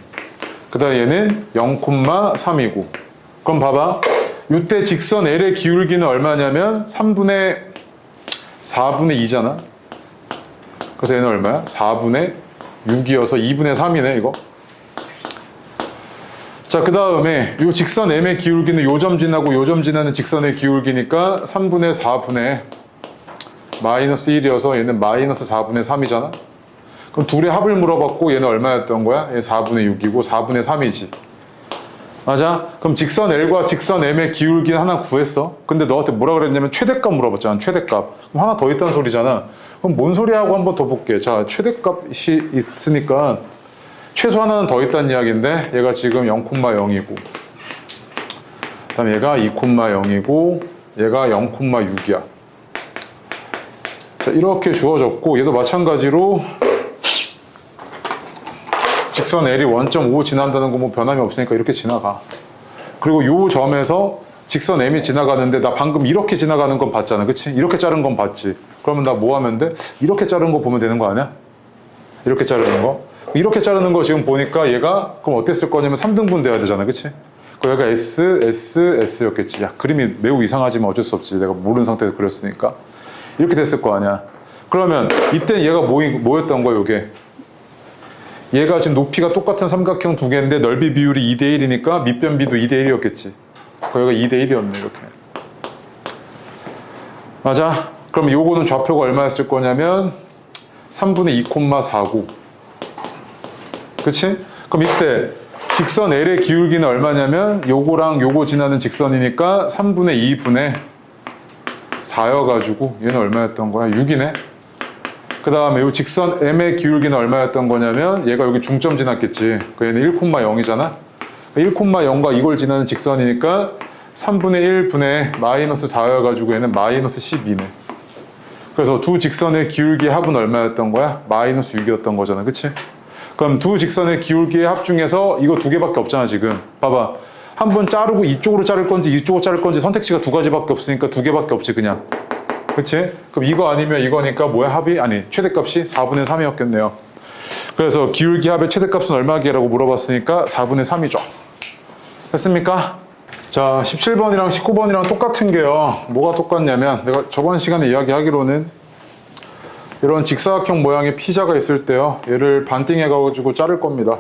그 다음에 얘는 0,3이고. 그럼 봐봐. 이때 직선 L의 기울기는 얼마냐면 3분의 4분의 2잖아. 그래서 얘는 얼마야? 4분의 6이어서 2분의 3이네 이거. 자 그 다음에 이 직선 M의 기울기는 요 점 지나고 요 점 지나는 직선의 기울기니까 3분의 4분의 마이너스 1이어서 얘는 마이너스 4분의 3이잖아. 그럼 둘의 합을 물어봤고 얘는 얼마였던 거야? 얘 4분의 6이고 4분의 3이지. 맞아? 그럼 직선 L과 직선 M의 기울기는 하나 구했어. 근데 너한테 뭐라 그랬냐면 최대값 물어봤잖아. 최대값. 그럼 하나 더 있다는 소리잖아. 그럼 뭔 소리 하고 한번 더 볼게. 자, 최대값이 있으니까 최소 하나는 더 있다는 이야기인데 얘가 지금 0,0이고 그다음에 얘가 2,0이고 얘가 0,6이야. 자, 이렇게 주어졌고 얘도 마찬가지로 직선 L이 1.5 지난다는 거 뭐 변함이 없으니까 이렇게 지나가. 그리고 요 점에서 직선 M이 지나가는데 나 방금 이렇게 지나가는 건 봤잖아. 그치? 이렇게 자른 건 봤지. 그러면 나 뭐 하면 돼? 이렇게 자른 거 보면 되는 거 아니야? 이렇게 자르는 거. 이렇게 자르는 거 지금 보니까 얘가 그럼 어땠을 거냐면 3등분 돼야 되잖아. 그치? 그 얘가 S, S, S였겠지. 야, 그림이 매우 이상하지만 어쩔 수 없지. 내가 모르는 상태에서 그렸으니까. 이렇게 됐을 거 아니야. 그러면 이때 얘가 뭐였던 거야, 요게? 얘가 지금 높이가 똑같은 삼각형 두 개인데 넓이 비율이 2대1이니까 밑변비도 2대1이었겠지. 거기가 2대1이었네, 이렇게. 맞아? 그럼 요거는 좌표가 얼마였을 거냐면 3분의 2,49. 그치? 그럼 이때 직선 L의 기울기는 얼마냐면 요거랑 요거 지나는 직선이니까 3분의 2분의 4여가지고 얘는 얼마였던 거야? 6이네? 그 다음에 요 직선 M의 기울기는 얼마였던 거냐면 얘가 여기 중점 지났겠지. 그 얘는 1,0이잖아. 1,0과 이걸 지나는 직선이니까 3분의 1분의 마이너스 4여가지고 얘는 마이너스 12네. 그래서 두 직선의 기울기의 합은 얼마였던 거야? 마이너스 6이었던 거잖아. 그치? 그럼 두 직선의 기울기의 합 중에서 이거 두 개밖에 없잖아 지금. 봐봐. 한 번 자르고 이쪽으로 자를 건지 이쪽으로 자를 건지 선택지가 두 가지밖에 없으니까 두 개밖에 없지 그냥. 그치? 그럼 이거 아니면 이거니까 뭐야? 합이? 아니 최대값이 4분의 3이었겠네요. 그래서 기울기 합의 최대값은 얼마게라고 물어봤으니까 4분의 3이죠. 됐습니까? 자, 17번이랑 19번이랑 똑같은 게요. 뭐가 똑같냐면 내가 저번 시간에 이야기하기로는 이런 직사각형 모양의 피자가 있을 때요. 얘를 반띵해가지고 자를 겁니다.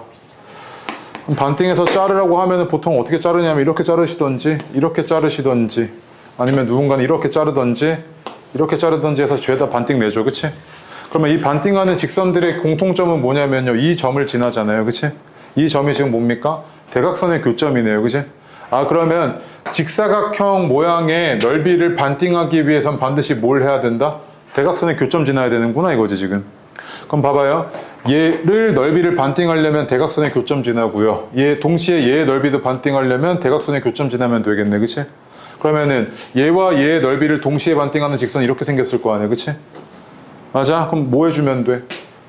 반띵해서 자르라고 하면 보통 어떻게 자르냐면 이렇게 자르시던지 이렇게 자르시던지 아니면 누군가는 이렇게 자르던지 이렇게 자르던지 해서 죄다 반띵 내죠. 그치? 그러면 이 반띵하는 직선들의 공통점은 뭐냐면요. 이 점을 지나잖아요. 그치? 이 점이 지금 뭡니까? 대각선의 교점이네요. 그치? 아, 그러면 직사각형 모양의 넓이를 반띵하기 위해선 반드시 뭘 해야 된다? 대각선의 교점 지나야 되는구나 이거지 지금. 그럼 봐봐요. 얘를 넓이를 반띵하려면 대각선의 교점 지나고요. 동시에 얘의 넓이도 반띵하려면 대각선의 교점 지나면 되겠네. 그치? 그러면은 얘와 얘의 넓이를 동시에 반띵하는 직선이 이렇게 생겼을 거 아니야. 그치? 맞아? 그럼 뭐 해주면 돼?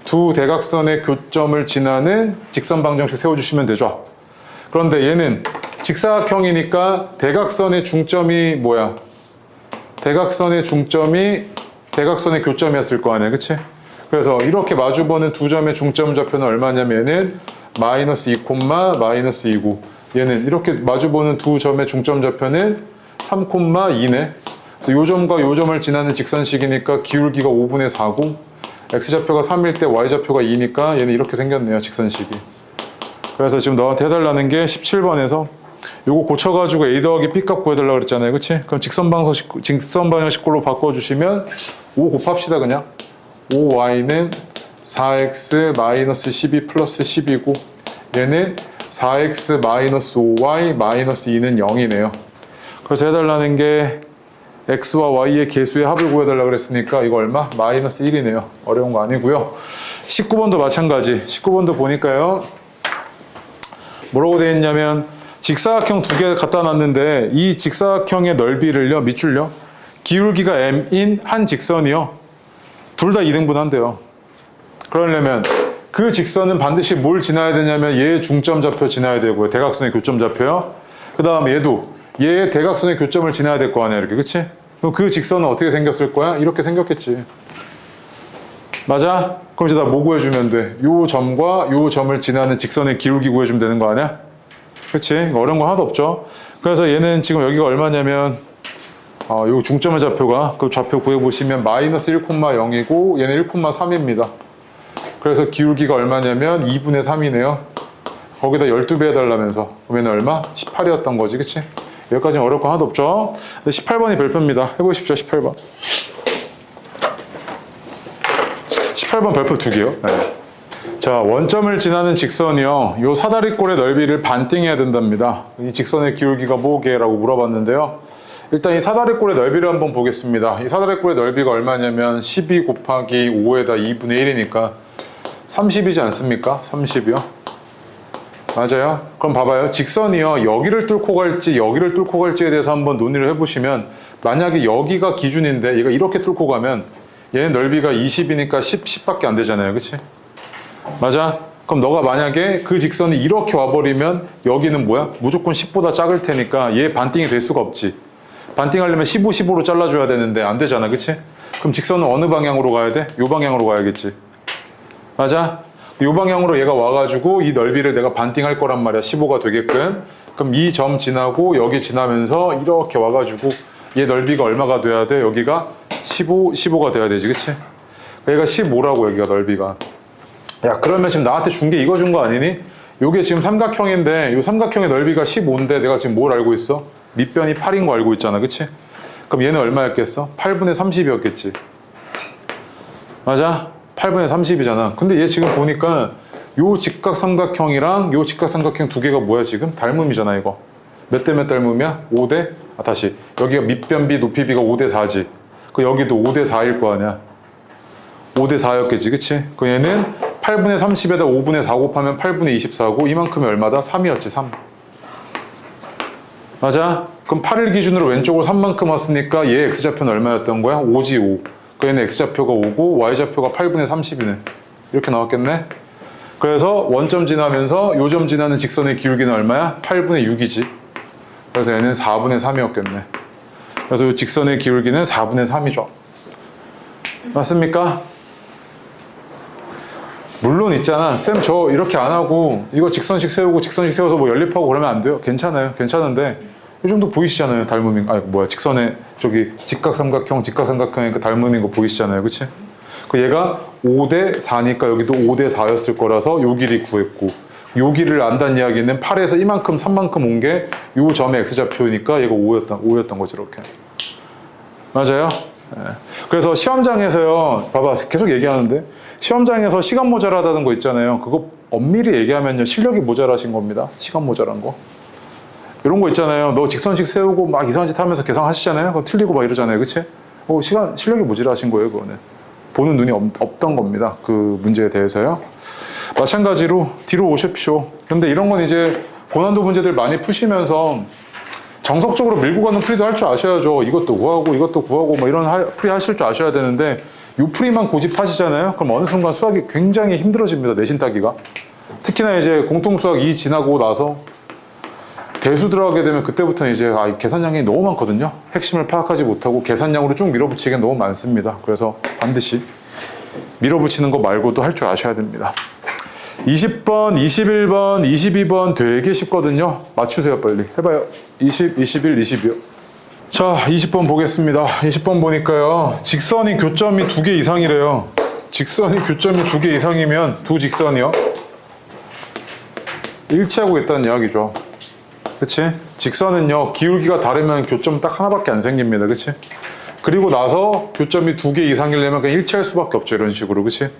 두 대각선의 교점을 지나는 직선 방정식 세워주시면 되죠. 그런데 얘는 직사각형이니까 대각선의 중점이 뭐야? 대각선의 중점이 대각선의 교점이었을 거 아니야. 그치? 그래서 이렇게 마주보는 두 점의 중점 좌표는 얼마냐면 얘는 마이너스 2, 마이너스 2고 얘는 이렇게 마주보는 두 점의 중점 좌표는 3,2네. 그래서 요 점과 요 점을 지나는 직선식이니까 기울기가 5분의 4고 x좌표가 3일 때 y좌표가 2니까 얘는 이렇게 생겼네요. 직선식이. 그래서 지금 너한테 해달라는 게 17번에서 요거 고쳐가지고 a 더하기 b 값 구해달라고 그랬잖아요. 그치? 그럼 직선 방정식꼴로 바꿔주시면 5 곱합시다 그냥. 5y는 4x 마이너스 12 플러스 10이고 얘는 4x 마이너스 5y 마이너스 2는 0이네요. 그래서 해달라는 게 x와 y의 개수의 합을 구해달라고 그랬으니까 이거 얼마? 마이너스 1이네요. 어려운 거 아니고요. 19번도 마찬가지. 19번도 보니까요. 뭐라고 되어 있냐면 직사각형 두 개 갖다 놨는데 이 직사각형의 넓이를요. 밑줄요. 기울기가 m인 한 직선이요. 둘 다 2등분 한대요. 그러려면 그 직선은 반드시 뭘 지나야 되냐면 얘의 중점 좌표 지나야 되고요. 대각선의 교점 좌표요. 그 다음에 얘도 얘의 대각선의 교점을 지나야 될 거 아니야. 이렇게. 그치? 그럼 그 직선은 어떻게 생겼을 거야? 이렇게 생겼겠지. 맞아? 그럼 이제 나 뭐 구해주면 돼? 요 점과 요 점을 지나는 직선의 기울기 구해주면 되는 거 아니야? 그치? 어려운 거 하나도 없죠. 그래서 얘는 지금 여기가 얼마냐면 요 중점의 좌표가 그 좌표 구해보시면 마이너스 1,0이고 얘는 1,3입니다. 그래서 기울기가 얼마냐면 2분의 3이네요. 거기다 12배 해달라면서 그러면 얼마? 18이었던 거지. 그치? 여기까지는 어려울 거 하나도 없죠. 18번이 별표입니다. 해보십시오. 18번 18번 별표 두 개요. 네. 자, 원점을 지나는 직선이요. 요 사다리꼴의 넓이를 반띵해야 된답니다. 이 직선의 기울기가 뭐게라고 물어봤는데요. 일단 이 사다리꼴의 넓이를 한번 보겠습니다. 이 사다리꼴의 넓이가 얼마냐면 12 곱하기 5에다 2분의 1이니까 30이지 않습니까? 30이요. 맞아요. 그럼 봐봐요. 직선이요. 여기를 뚫고 갈지 여기를 뚫고 갈지에 대해서 한번 논의를 해보시면 만약에 여기가 기준인데 얘가 이렇게 뚫고 가면 얘는 넓이가 20이니까 10밖에 안 되잖아요. 그치? 맞아? 그럼 너가 만약에 그 직선이 이렇게 와버리면 여기는 뭐야? 무조건 10보다 작을 테니까 얘 반띵이 될 수가 없지. 반띵하려면 15, 15로 잘라줘야 되는데 안 되잖아. 그치? 그럼 직선은 어느 방향으로 가야 돼? 요 방향으로 가야겠지. 맞아? 요 방향으로 얘가 와가지고 이 넓이를 내가 반띵할 거란 말이야. 15가 되게끔. 그럼 이 점 지나고 여기 지나면서 이렇게 와가지고 얘 넓이가 얼마가 돼야 돼? 여기가 15가 돼야 되지. 그치? 얘가 15라고 여기가 넓이가. 야, 그러면 지금 나한테 준 게 이거 준 거 아니니? 요게 지금 삼각형인데 요 삼각형의 넓이가 15인데 내가 지금 뭘 알고 있어? 밑변이 8인 거 알고 있잖아. 그치? 그럼 얘는 얼마였겠어? 8분의 30이었겠지. 맞아? 8분의 30이잖아. 근데 얘 지금 보니까 요 직각삼각형이랑 요 직각삼각형 두 개가 뭐야 지금? 닮음이잖아 이거. 몇 대 몇 닮음이야? 5대? 아 다시 여기가 밑변비 높이비가 5대 4지. 그 여기도 5대 4일 거 아니야. 5대 4였겠지. 그치? 그 얘는 8분의 30에다 5분의 4 곱하면 8분의 24고 이만큼이 얼마다? 3이었지 3. 맞아? 그럼 8일 기준으로 왼쪽으로 3만큼 왔으니까 얘 x좌표는 얼마였던 거야? 5지 5. 그 얘는 x좌표가 5고 y좌표가 8분의 30이네. 이렇게 나왔겠네? 그래서 원점 지나면서 요점 지나는 직선의 기울기는 얼마야? 8분의 6이지. 그래서 얘는 4분의 3이었겠네. 그래서 이 직선의 기울기는 4분의 3이죠. 맞습니까? 물론 있잖아. 쌤 저 이렇게 안 하고 이거 직선식 세우고 직선식 세워서 뭐 연립하고 그러면 안 돼요. 괜찮아요. 괜찮은데 이 정도 보이시잖아요. 닮음인 아니 뭐야 직선의 저기 직각삼각형의 그 닮음인 거 보이시잖아요. 그치? 그 얘가 5대 4니까 여기도 5대 4였을 거라서 요 길이 구했고 요 길이를 안다는 이야기는 8에서 이만큼 3만큼 온 게 요 점의 x좌표니까 얘가 5였던 거지 이렇게. 맞아요? 네. 그래서 시험장에서요. 봐봐 계속 얘기하는데 시험장에서 시간 모자라다는 거 있잖아요. 그거 엄밀히 얘기하면요. 실력이 모자라신 겁니다. 시간 모자란 거. 이런 거 있잖아요. 너 직선식 세우고 막 이상한 짓 하면서 계산하시잖아요. 그거 틀리고 막 이러잖아요. 그치? 실력이 모자라신 거예요. 그거는. 보는 눈이 없던 겁니다. 그 문제에 대해서요. 마찬가지로 뒤로 오십시오. 근데 이런 건 이제 고난도 문제들 많이 푸시면서 정석적으로 밀고 가는 풀이도 할 줄 아셔야죠. 이것도 구하고 이것도 구하고 뭐 이런 풀이 하실 줄 아셔야 되는데 요 풀이만 고집하시잖아요. 그럼 어느 순간 수학이 굉장히 힘들어집니다. 내신 따기가. 특히나 이제 공통수학 2 지나고 나서 대수 들어가게 되면 그때부터는 이제 계산량이 너무 많거든요. 핵심을 파악하지 못하고 계산량으로 쭉 밀어붙이기가 너무 많습니다. 그래서 반드시 밀어붙이는 거 말고도 할 줄 아셔야 됩니다. 20번, 21번, 22번 되게 쉽거든요. 맞추세요 빨리. 해봐요. 20, 21, 22요. 자, 20번 보겠습니다. 20번 보니까요. 직선이 교점이 2개 이상이래요. 직선이 교점이 2개 이상이면 두 직선이요. 일치하고 있다는 이야기죠. 그치? 직선은요. 기울기가 다르면 교점 딱 하나밖에 안 생깁니다. 그치? 그리고 나서 교점이 2개 이상이려면 그냥 일치할 수밖에 없죠. 이런 식으로. 그치?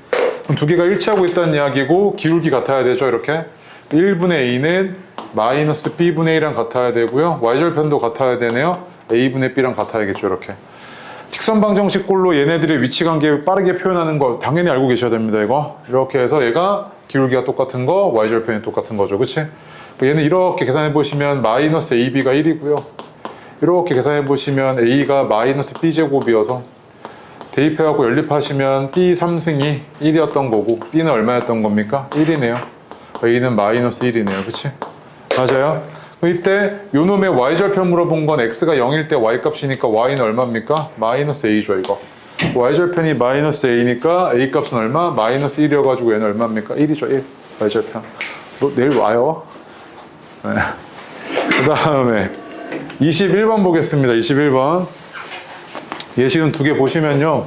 그럼 2개가 일치하고 있다는 이야기고 기울기 같아야 되죠. 이렇게. 1분의 a는 마이너스 b분의 a랑 같아야 되고요. y절편도 같아야 되네요. a분의 b랑 같아야겠죠. 이렇게. 직선방정식꼴로 얘네들의 위치관계 빠르게 표현하는 거 당연히 알고 계셔야 됩니다. 이거. 이렇게 해서 얘가 기울기가 똑같은 거, y절편이 똑같은 거죠. 그치? 얘는 이렇게 계산해 보시면 마이너스 ab가 1이고요. 이렇게 계산해 보시면 a가 마이너스 b제곱이어서 대입해갖고 연립하시면 b 3승이 1이었던 거고 b는 얼마였던 겁니까? 1이네요. a는 마이너스 1이네요. 그치? 맞아요? 이때 요놈의 y절편 물어본 건 x가 0일 때 y값이니까 y는 얼마입니까? 마이너스 a죠 이거. y절편이 마이너스 a니까 a 값은 얼마? 마이너스 1이어가지고 얘는 얼마입니까? 1이죠 1. y절편. 너 내일 와요? 네. 그 다음에 21번 보겠습니다. 21번. 예시는 2개 보시면요.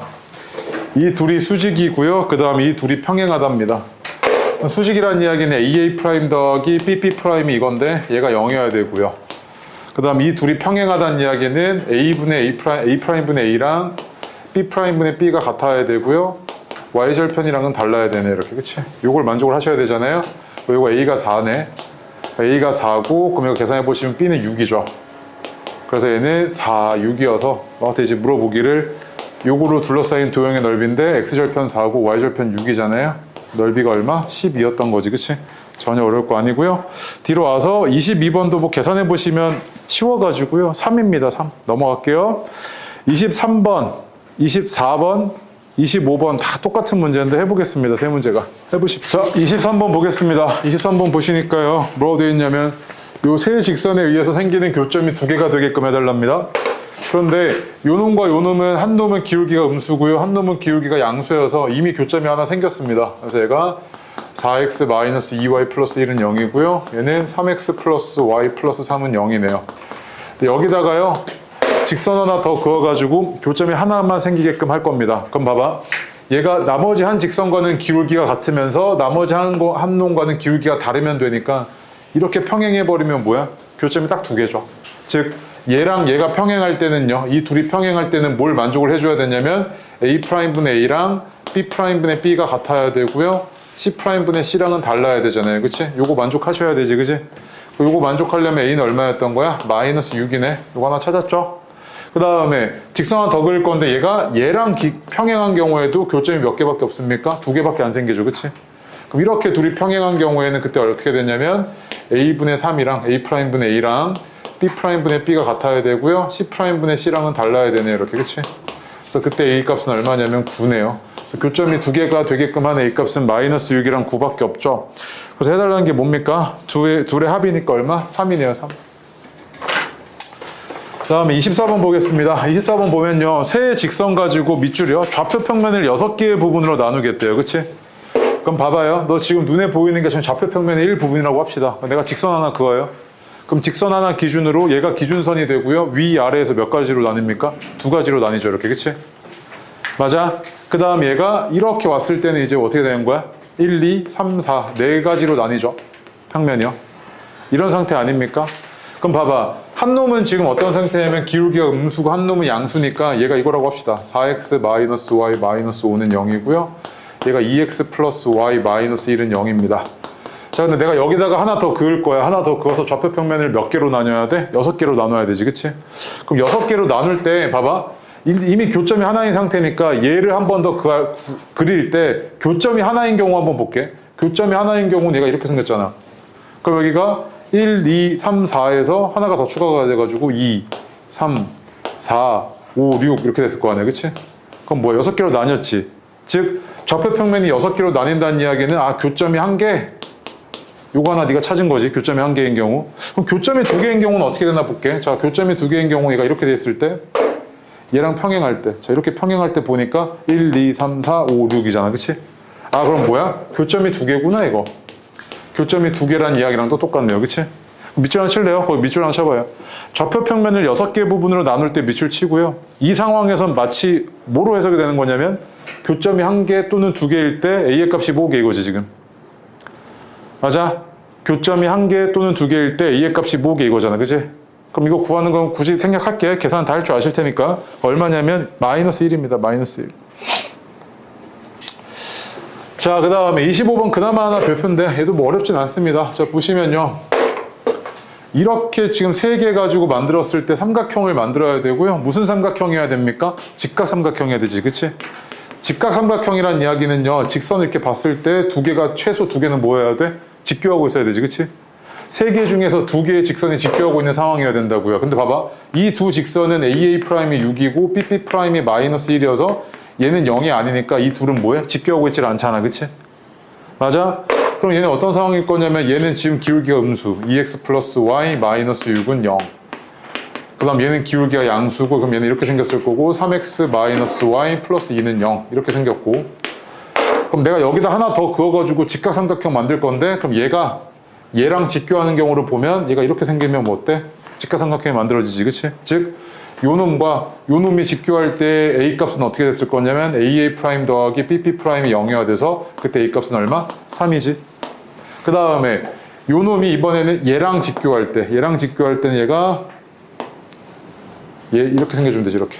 이 둘이 수직이고요. 그 다음에 이 둘이 평행하답니다. 수직이라는 이야기는 AA' 더하기 BP' 이건데 얘가 0이어야 되고요. 그 다음 이 둘이 평행하다는 이야기는 A분의 A'분의 A랑 B'분의 B가 같아야 되고요. y절편이랑은 달라야 되네 이렇게. 그치? 요걸 만족을 하셔야 되잖아요. 요거 a가 4네. a가 4고 그럼 이거 계산해 보시면 b는 6이죠. 그래서 얘는 4, 6이어서 너한테 이제 물어보기를 요거로 둘러싸인 도형의 넓이인데 x절편 4고 y절편 6이잖아요. 넓이가 얼마? 12였던 거지. 그치? 전혀 어려울 거 아니고요. 뒤로 와서 22번도 뭐 계산해 보시면 쉬워가지고요. 3입니다. 3. 넘어갈게요. 23번, 24번, 25번 다 똑같은 문제인데 해보겠습니다. 세 문제가. 해보십시오. 자, 23번 보겠습니다. 23번 보시니까요. 뭐라고 되어 있냐면 요 세 직선에 의해서 생기는 교점이 두 개가 되게끔 해달랍니다. 그런데 요 놈과 요 놈은 한 놈은 기울기가 음수고요. 한 놈은 기울기가 양수여서 이미 교점이 하나 생겼습니다. 그래서 얘가 4x 마이너스 2y 플러스 1은 0이고요. 얘는 3x 플러스 y 플러스 3은 0이네요. 여기다가요. 직선 하나 더 그어가지고 교점이 하나만 생기게끔 할 겁니다. 그럼 봐봐. 얘가 나머지 한 직선과는 기울기가 같으면서 나머지 한 놈과는 기울기가 다르면 되니까 이렇게 평행해버리면 뭐야? 교점이 딱 두 개죠. 즉 얘랑 얘가 평행할 때는요. 이 둘이 평행할 때는 뭘 만족을 해줘야 되냐면 A'분의 A랑 B'분의 B가 같아야 되고요. C'분의 C랑은 달라야 되잖아요. 그치? 요거 만족하셔야 되지. 그치? 요거 만족하려면 A는 얼마였던 거야? 마이너스 6이네. 요거 하나 찾았죠? 그 다음에 직선 하나 더 그릴 건데 얘가 얘랑 평행한 경우에도 교점이 몇 개밖에 없습니까? 두 개밖에 안 생기죠. 그치? 그럼 이렇게 둘이 평행한 경우에는 그때 어떻게 되냐면 A분의 3이랑 A'분의 A랑 B'분의 B가 같아야 되고요. C'분의 C랑은 달라야 되네요. 이렇게. 그치? 그래서 그때 A 값은 얼마냐면 9네요. 그래서 교점이 두 개가 되게끔 한 A 값은 마이너스 6이랑 9밖에 없죠. 그래서 해달라는 게 뭡니까? 둘의 합이니까 얼마? 3이네요. 3. 그 다음에 24번 보겠습니다. 24번 보면요. 세 직선 가지고 밑줄이요. 좌표 평면을 6개의 부분으로 나누겠대요. 그치? 그럼 봐봐요. 너 지금 눈에 보이는 게 좌표 평면의 일부분이라고 합시다. 내가 직선 하나 그어요. 그럼 직선 하나 기준으로 얘가 기준선이 되고요. 위, 아래에서 몇 가지로 나뉩니까? 두 가지로 나뉘죠. 이렇게. 그치? 맞아? 그 다음 얘가 이렇게 왔을 때는 이제 어떻게 되는 거야? 1, 2, 3, 4. 네 가지로 나뉘죠. 평면이요. 이런 상태 아닙니까? 그럼 봐봐. 한 놈은 지금 어떤 상태냐면 기울기가 음수고 한 놈은 양수니까 얘가 이거라고 합시다. 4x 마이너스 y 마이너스 5는 0이고요. 얘가 2x 플러스 y 마이너스 1은 0입니다. 자, 근데 내가 여기다가 하나 더 그을 거야. 하나 더 그어서 좌표 평면을 몇 개로 나눠야 돼? 6개로 나눠야 되지. 그치? 그럼 6개로 나눌 때 봐봐. 이미 교점이 하나인 상태니까 얘를 한 번 더 그릴 때 교점이 하나인 경우 한번 볼게. 교점이 하나인 경우 내가 이렇게 생겼잖아. 그럼 여기가 1, 2, 3, 4에서 하나가 더 추가가 돼가지고 2, 3, 4, 5, 6 이렇게 됐을 거 아니야. 그치? 그럼 뭐야? 6개로 나뉘었지. 즉 좌표 평면이 6개로 나뉜다는 이야기는 교점이 한 개. 요거 하나 네가 찾은 거지. 교점이 한 개인 경우. 그럼 교점이 두 개인 경우는 어떻게 되나 볼게. 자, 교점이 두 개인 경우 얘가 이렇게 됐을 때 얘랑 평행할 때. 자, 이렇게 평행할 때 보니까 1, 2, 3, 4, 5, 6이잖아. 그치? 그럼 뭐야? 교점이 두 개구나 이거. 교점이 두 개란 이야기랑 또 똑같네요. 그치? 밑줄 하나 칠래요? 거기 밑줄 하나 쳐봐요. 좌표 평면을 6개 부분으로 나눌 때 밑줄 치고요. 이 상황에선 마치 뭐로 해석이 되는 거냐면 교점이 한 개 또는 두 개일 때 A의 값이 5개 이거지 지금. 맞아? 교점이 한 개 또는 두 개일 때 A의 값이 5개 이거잖아. 그치? 그럼 이거 구하는 건 굳이 생략할게. 계산 다 할 줄 아실 테니까. 얼마냐면 마이너스 1입니다. 마이너스 1. 자, 그 다음에 25번 그나마 하나 별표인데 얘도 뭐 어렵진 않습니다. 자, 보시면요. 이렇게 지금 세 개 가지고 만들었을 때 삼각형을 만들어야 되고요. 무슨 삼각형이어야 됩니까? 직각 삼각형이어야 되지. 그치? 직각 삼각형이란 이야기는요. 직선을 이렇게 봤을 때 두 개가 최소 두 개는 뭐 해야 돼? 직교하고 있어야 되지. 그치? 세 개 중에서 두 개의 직선이 직교하고 있는 상황이어야 된다고요. 근데 봐봐. 이 두 직선은 AA''이 6이고 BB''이 마이너스 1이어서 얘는 0이 아니니까 이 둘은 뭐야? 직교하고 있질 않잖아. 그치? 맞아? 그럼 얘는 어떤 상황일 거냐면 얘는 지금 기울기가 음수 2x 플러스 y 마이너스 6은 0. 그 다음 얘는 기울기가 양수고 그럼 얘는 이렇게 생겼을 거고 3x 마이너스 y 플러스 2는 0 이렇게 생겼고 그럼 내가 여기다 하나 더 그어가지고 직각삼각형 만들 건데 그럼 얘랑 직교하는 경우를 보면 얘가 이렇게 생기면 뭐 어때? 직각삼각형이 만들어지지. 그치? 즉 요 놈과 요 놈이 직교할 때 A 값은 어떻게 됐을 거냐면 AA' 더하기 BP' 0이어야 돼서 그때 A 값은 얼마? 3이지. 그 다음에 요 놈이 이번에는 얘랑 직교할 때는 얘가 얘 이렇게 생겨주면 되지. 이렇게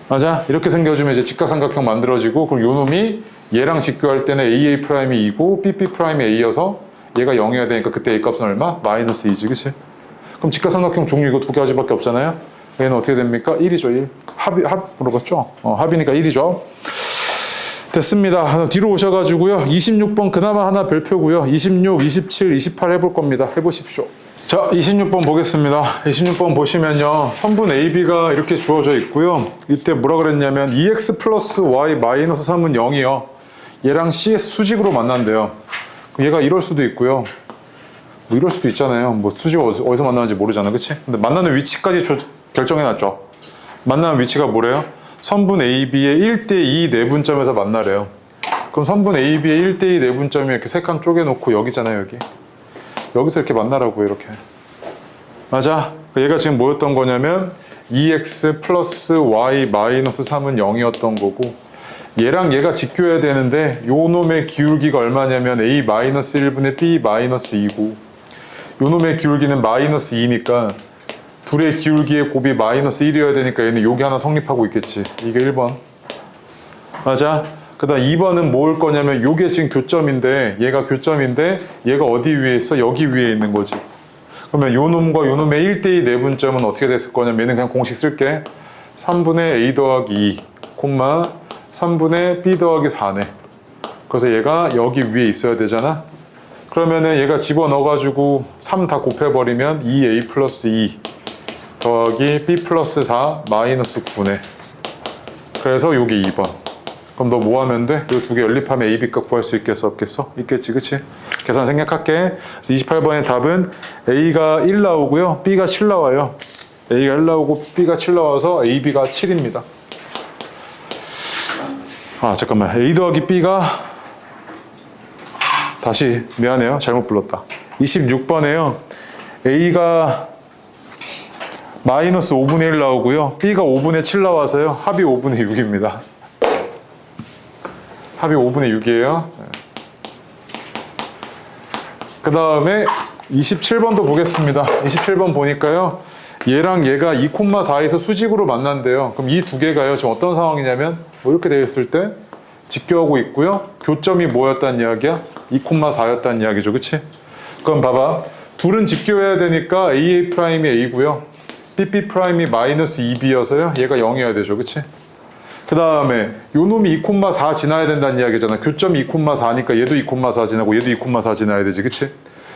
맞아? 이렇게 생겨주면 이제 직각삼각형 만들어지고, 그럼 요 놈이 얘랑 직교할 때는 AA 프라임이 2고 BP 프라임이 A여서 얘가 0이어야 되니까 그때 A 값은 얼마? 마이너스 2지, 그치? 그럼 직각삼각형 종류 이거 두 가지밖에 없잖아요? 얘는 어떻게 됩니까? 1이죠, 1. 합 물어봤죠? 합이니까 1이죠. 됐습니다. 뒤로 오셔가지고요. 26번 그나마 하나 별표고요. 26, 27, 28 해볼 겁니다. 해보십시오. 자, 26번 보겠습니다. 26번 보시면요. 선분 AB가 이렇게 주어져 있고요. 이때 뭐라 그랬냐면 EX 플러스 Y 마이너스 3은 0이요. 얘랑 CS 수직으로 만난대요. 얘가 이럴 수도 있고요. 뭐 이럴 수도 있잖아요. 뭐 수지가 어디서 만나는지 모르잖아, 그치? 근데 만나는 위치까지 결정해놨죠. 만나는 위치가 뭐래요? 선분 AB의 1대2 내분점에서 만나래요. 그럼 선분 AB의 1대2 내분점이 이렇게 세 칸 쪼개놓고 여기잖아요, 여기. 여기서 이렇게 만나라고, 이렇게. 맞아? 얘가 지금 뭐였던 거냐면 EX 플러스 Y 마이너스 3은 0이었던 거고, 얘랑 얘가 직교해야 되는데 요 놈의 기울기가 얼마냐면 A 마이너스 1분의 B 마이너스 2고, 요 놈의 기울기는 마이너스 2니까 둘의 기울기의 곱이 마이너스 1이어야 되니까 얘는 여기 하나 성립하고 있겠지. 이게 1번. 맞아? 그 다음 2번은 뭘 거냐면 요게 지금 교점인데, 얘가 교점인데 얘가 어디 위에 있어? 여기 위에 있는 거지. 그러면 요 놈과 요 놈의 1대2 내분점은 어떻게 됐을 거냐면, 얘는 그냥 공식 쓸게. 3분의 A 더하기 2, 3분의 B 더하기 4네. 그래서 얘가 여기 위에 있어야 되잖아. 그러면은 얘가 집어넣어가지고 3 다 곱해버리면 2A 플러스 2 더하기 B 플러스 4 마이너스 9네. 그래서 요게 2번. 그럼 너 뭐 하면 돼? 이 두 개 연립하면 AB 값 구할 수 있겠어? 없겠어? 있겠지, 그치? 계산 생략할게. 그래서 28번의 답은 A가 1 나오고요. B가 7 나와요. A가 1 나오고 B가 7 나와서 AB가 7입니다. 아, 잠깐만. A 더하기 B가 다시 미안해요. 잘못 불렀다. 26번에요. A가 마이너스 5분의 1 나오고요. B가 5분의 7 나와서요. 합이 5분의 6입니다. 합이 5분의 6이에요. 그 다음에 27번도 보겠습니다. 27번 보니까요. 얘랑 얘가 2,4에서 수직으로 만난대요. 그럼 이 두 개가요. 지금 어떤 상황이냐면 뭐 이렇게 되어 있을 때 직교하고 있고요. 교점이 뭐였다는 이야기야? 2,4였다는 이야기죠. 그치? 그럼 봐봐. 둘은 직교해야 되니까 AA 프라임이 A고요. BP 프라임이 마이너스 2B여서요. 얘가 0이어야 되죠. 그치? 그 다음에 요 놈이 2,4 지나야 된다는 이야기잖아. 교점이 2,4니까 얘도 2,4 지나고 얘도 2,4 지나야 되지. 그치?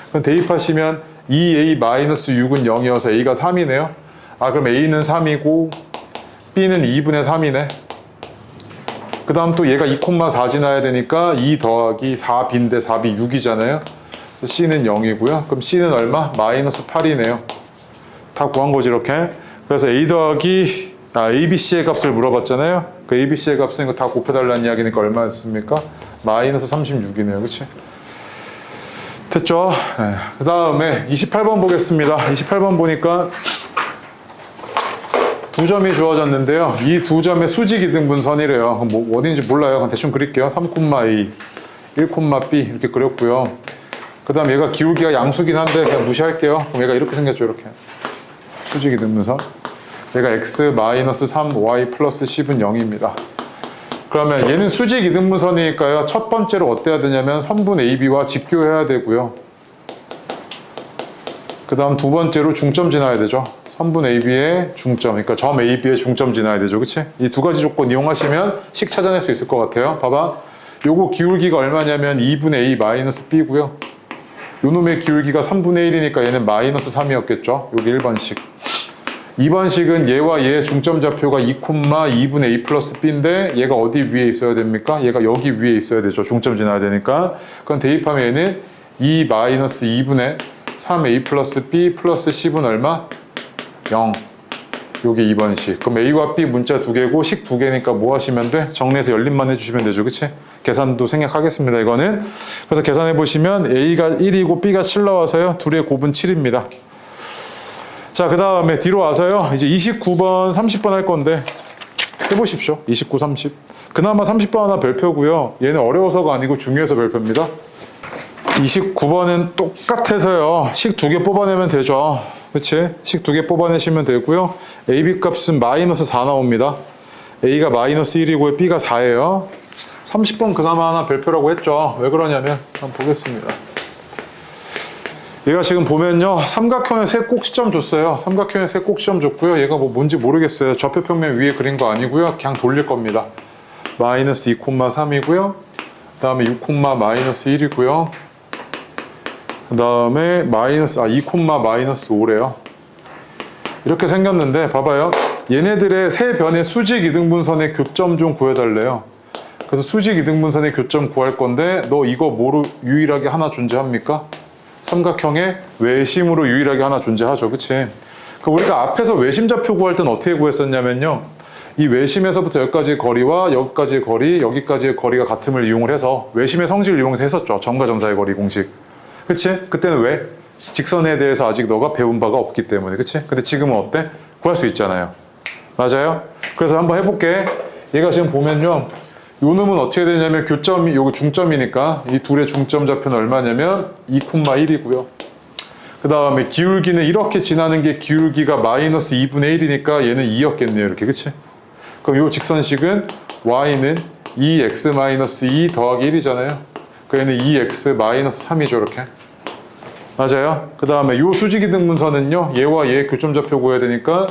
그럼 대입하시면 2A-6은 0이어서 A가 3이네요. 아, 그럼 A는 3이고 B는 2분의 3이네. 그 다음 또 얘가 2,4 지나야 되니까 2 더하기 4B인데 4B 6이잖아요. 그래서 C는 0이고요. 그럼 C는 얼마? 마이너스 8이네요. 다 구한 거지, 이렇게. 그래서 A 더하기 ABC의 값을 물어봤잖아요. 그 ABC의 값은 이거 다 곱해달라는 이야기니까 얼마였습니까? 마이너스 36이네요. 그치? 됐죠? 네. 그 다음에 28번 보겠습니다. 28번 보니까 두 점이 주어졌는데요. 이 두 점의 수직 이등분선이래요. 뭐 어딘지 몰라요. 그냥 대충 그릴게요. 3,A, 1,B 이렇게 그렸고요. 그 다음 얘가 기울기가 양수긴 한데 그냥 무시할게요. 그럼 얘가 이렇게 생겼죠. 이렇게. 수직 이등분선. 얘가 x 마이너스 3y 플러스 10은 0입니다. 그러면 얘는 수직 이등분선이니까요. 첫 번째로 어때야 되냐면 선분 AB와 직교해야 되고요. 그 다음 두 번째로 중점 지나야 되죠. 선분 AB의 중점, 그러니까 점 AB의 중점 지나야 되죠. 그치? 이 두 가지 조건 이용하시면 식 찾아낼 수 있을 것 같아요. 봐봐. 요거 기울기가 얼마냐면 2분의 A 마이너스 B고요. 요 놈의 기울기가 3분의 1이니까 얘는 마이너스 3이었겠죠. 여기 1번식. 2번식은 얘와 얘의 중점 좌표가 2,2분의 A 플러스 B인데 얘가 어디 위에 있어야 됩니까? 얘가 여기 위에 있어야 되죠. 중점 지나야 되니까. 그럼 대입하면 얘는 2 마이너스 2분의 3A 플러스 B 플러스 10은 얼마? 0. 요게 2번식. 그럼 A와 B 문자 두 개고 식 두 개니까 뭐 하시면 돼? 정리해서 연립만 해주시면 되죠. 그치? 계산도 생략하겠습니다. 이거는. 그래서 계산해 보시면 A가 1이고 B가 7 나와서요. 둘의 곱은 7입니다. 자, 그 다음에 뒤로 와서요. 이제 29번, 30번 할 건데 해보십시오. 29, 30. 그나마 30번 하나 별표고요. 얘는 어려워서가 아니고 중요해서 별표입니다. 29번은 똑같아서요. 식 두 개 뽑아내면 되죠. 그치? 식 두 개 뽑아내시면 되고요. AB 값은 마이너스 4 나옵니다. A가 마이너스 1이고 B가 4예요. 30번 그나마 하나 별표라고 했죠. 왜 그러냐면 한번 보겠습니다. 얘가 지금 보면요, 삼각형의 세 꼭지점 줬어요. 삼각형의 세 꼭지점 줬고요. 얘가 뭐 뭔지 모르겠어요. 좌표평면 위에 그린 거 아니고요. 그냥 돌릴 겁니다. 마이너스 2,3이고요. 그 다음에 6, 마이너스 1이고요. 그 다음에 마이너스 2, 마이너스 5래요. 이렇게 생겼는데 봐봐요. 얘네들의 세 변의 수직 이등분선의 교점 좀 구해달래요. 그래서 수직 이등분선의 교점 구할 건데 너 이거 뭐로 유일하게 하나 존재합니까? 삼각형의 외심으로 유일하게 하나 존재하죠. 그치? 우리가 앞에서 외심좌표 구할 때는 어떻게 구했었냐면요. 이 외심에서부터 여기까지의 거리와 여기까지의 거리, 여기까지의 거리가 같음을 이용을 해서 외심의 성질을 이용해서 했었죠. 점과 점 사이의 거리 공식. 그치? 그때는 왜? 직선에 대해서 아직 너가 배운 바가 없기 때문에. 그치? 근데 지금은 어때? 구할 수 있잖아요. 맞아요? 그래서 한번 해볼게. 얘가 지금 보면요. 요 놈은 어떻게 되냐면 교점이, 요거 중점이니까 이 둘의 중점 좌표는 얼마냐면 2,1이고요. 그 다음에 기울기는 이렇게 지나는 게 기울기가 마이너스 2분의 1이니까 얘는 2였겠네요. 이렇게. 그치? 그럼 요 직선식은 y는 2x-2 더하기 1이잖아요. 그 얘는 2x 마이너스 3이죠. 이렇게. 맞아요? 그 다음에 요 수직이등분선은요. 얘와 얘 교점좌표 구해야 되니까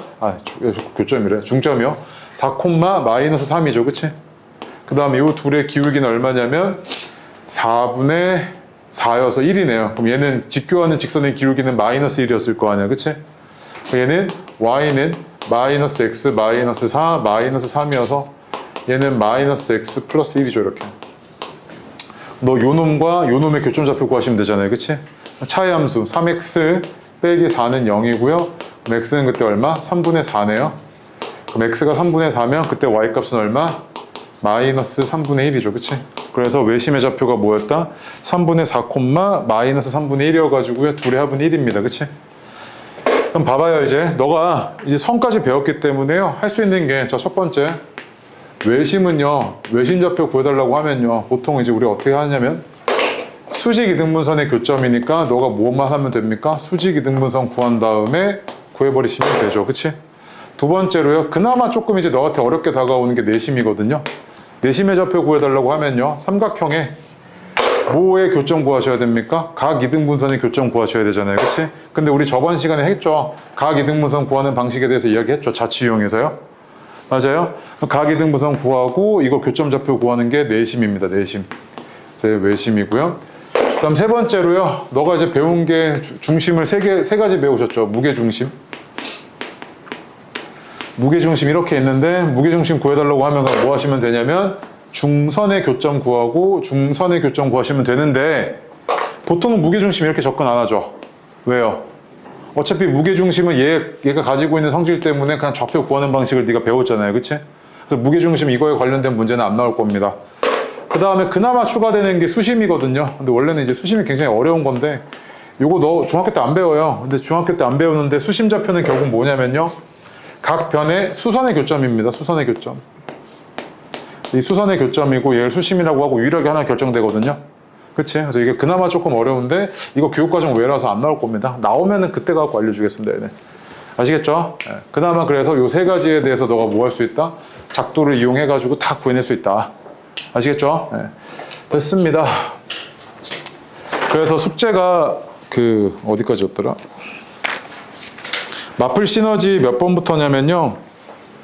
교점이래. 중점이요. 4, 마이너스 3이죠. 그치? 그 다음에 요 둘의 기울기는 얼마냐면 4분의 4여서 1이네요. 그럼 얘는 직교하는 직선의 기울기는 마이너스 1이었을 거 아니야. 그치? 얘는 y는 마이너스 x 마이너스 4 마이너스 3이어서 얘는 마이너스 x 플러스 1이죠. 이렇게. 너 요 놈과 요 놈의 교점좌표 구하시면 되잖아요. 그치? 차의 함수 3x 빼기 4는 0이고요. 그럼 x는 그때 얼마? 3분의 4네요. 그럼 x가 3분의 4면 그때 y값은 얼마? 마이너스 3분의 1이죠. 그치? 그래서 외심의 좌표가 뭐였다? 3분의 4, 마이너스 3분의 1이어가지고요. 둘의 합은 1입니다. 그치? 그럼 봐봐요. 이제 너가 이제 선까지 배웠기 때문에요. 할 수 있는 게 자, 첫 번째 외심은요. 외심 좌표 구해달라고 하면요. 보통 이제 우리가 어떻게 하냐면 수직 이등분선의 교점이니까 너가 뭐만 하면 됩니까? 수직 이등분선 구한 다음에 구해버리시면 되죠. 그치? 두 번째로요. 그나마 조금 이제 너한테 어렵게 다가오는 게 내심이거든요. 내심의 좌표 구해달라고 하면요. 삼각형의 뭐의 교점 구하셔야 됩니까? 각 이등분선의 교점 구하셔야 되잖아요. 그치? 근데 우리 저번 시간에 했죠. 각 이등분선 구하는 방식에 대해서 이야기했죠. 자치 이용해서요. 맞아요? 각 이등분선 구하고 이거 교점 좌표 구하는 게 내심입니다. 내심. 제 외심이고요. 그 다음 세 번째로요. 너가 이제 배운 게 중심을 세 가지 배우셨죠. 무게중심. 무게중심 이렇게 있는데 무게중심 구해달라고 하면 뭐 하시면 되냐면 중선의 교점 구하고 중선의 교점 구하시면 되는데 보통은 무게중심 이렇게 접근 안 하죠. 왜요? 어차피 무게중심은 얘가 가지고 있는 성질 때문에 그냥 좌표 구하는 방식을 네가 배웠잖아요. 그치? 그래서 무게중심 이거에 관련된 문제는 안 나올 겁니다. 그 다음에 그나마 추가되는 게 수심이거든요. 근데 원래는 이제 수심이 굉장히 어려운 건데 요거 너 중학교 때 안 배워요. 근데 중학교 때 안 배우는데 수심 좌표는 결국 뭐냐면요. 각 변의 수선의 교점입니다. 수선의 교점. 이 수선의 교점이고 얘를 수심이라고 하고 유일하게 하나 결정되거든요. 그치? 그래서 이게 그나마 조금 어려운데 이거 교육과정 외라서 안 나올 겁니다. 나오면은 그때 가서 알려주겠습니다. 얘네. 아시겠죠? 네. 그나마 그래서 요 세 가지에 대해서 너가 뭐 할 수 있다? 작도를 이용해가지고 다 구해낼 수 있다. 아시겠죠? 네. 됐습니다. 그래서 숙제가 어디까지였더라? 마플 시너지 몇 번부터냐면요.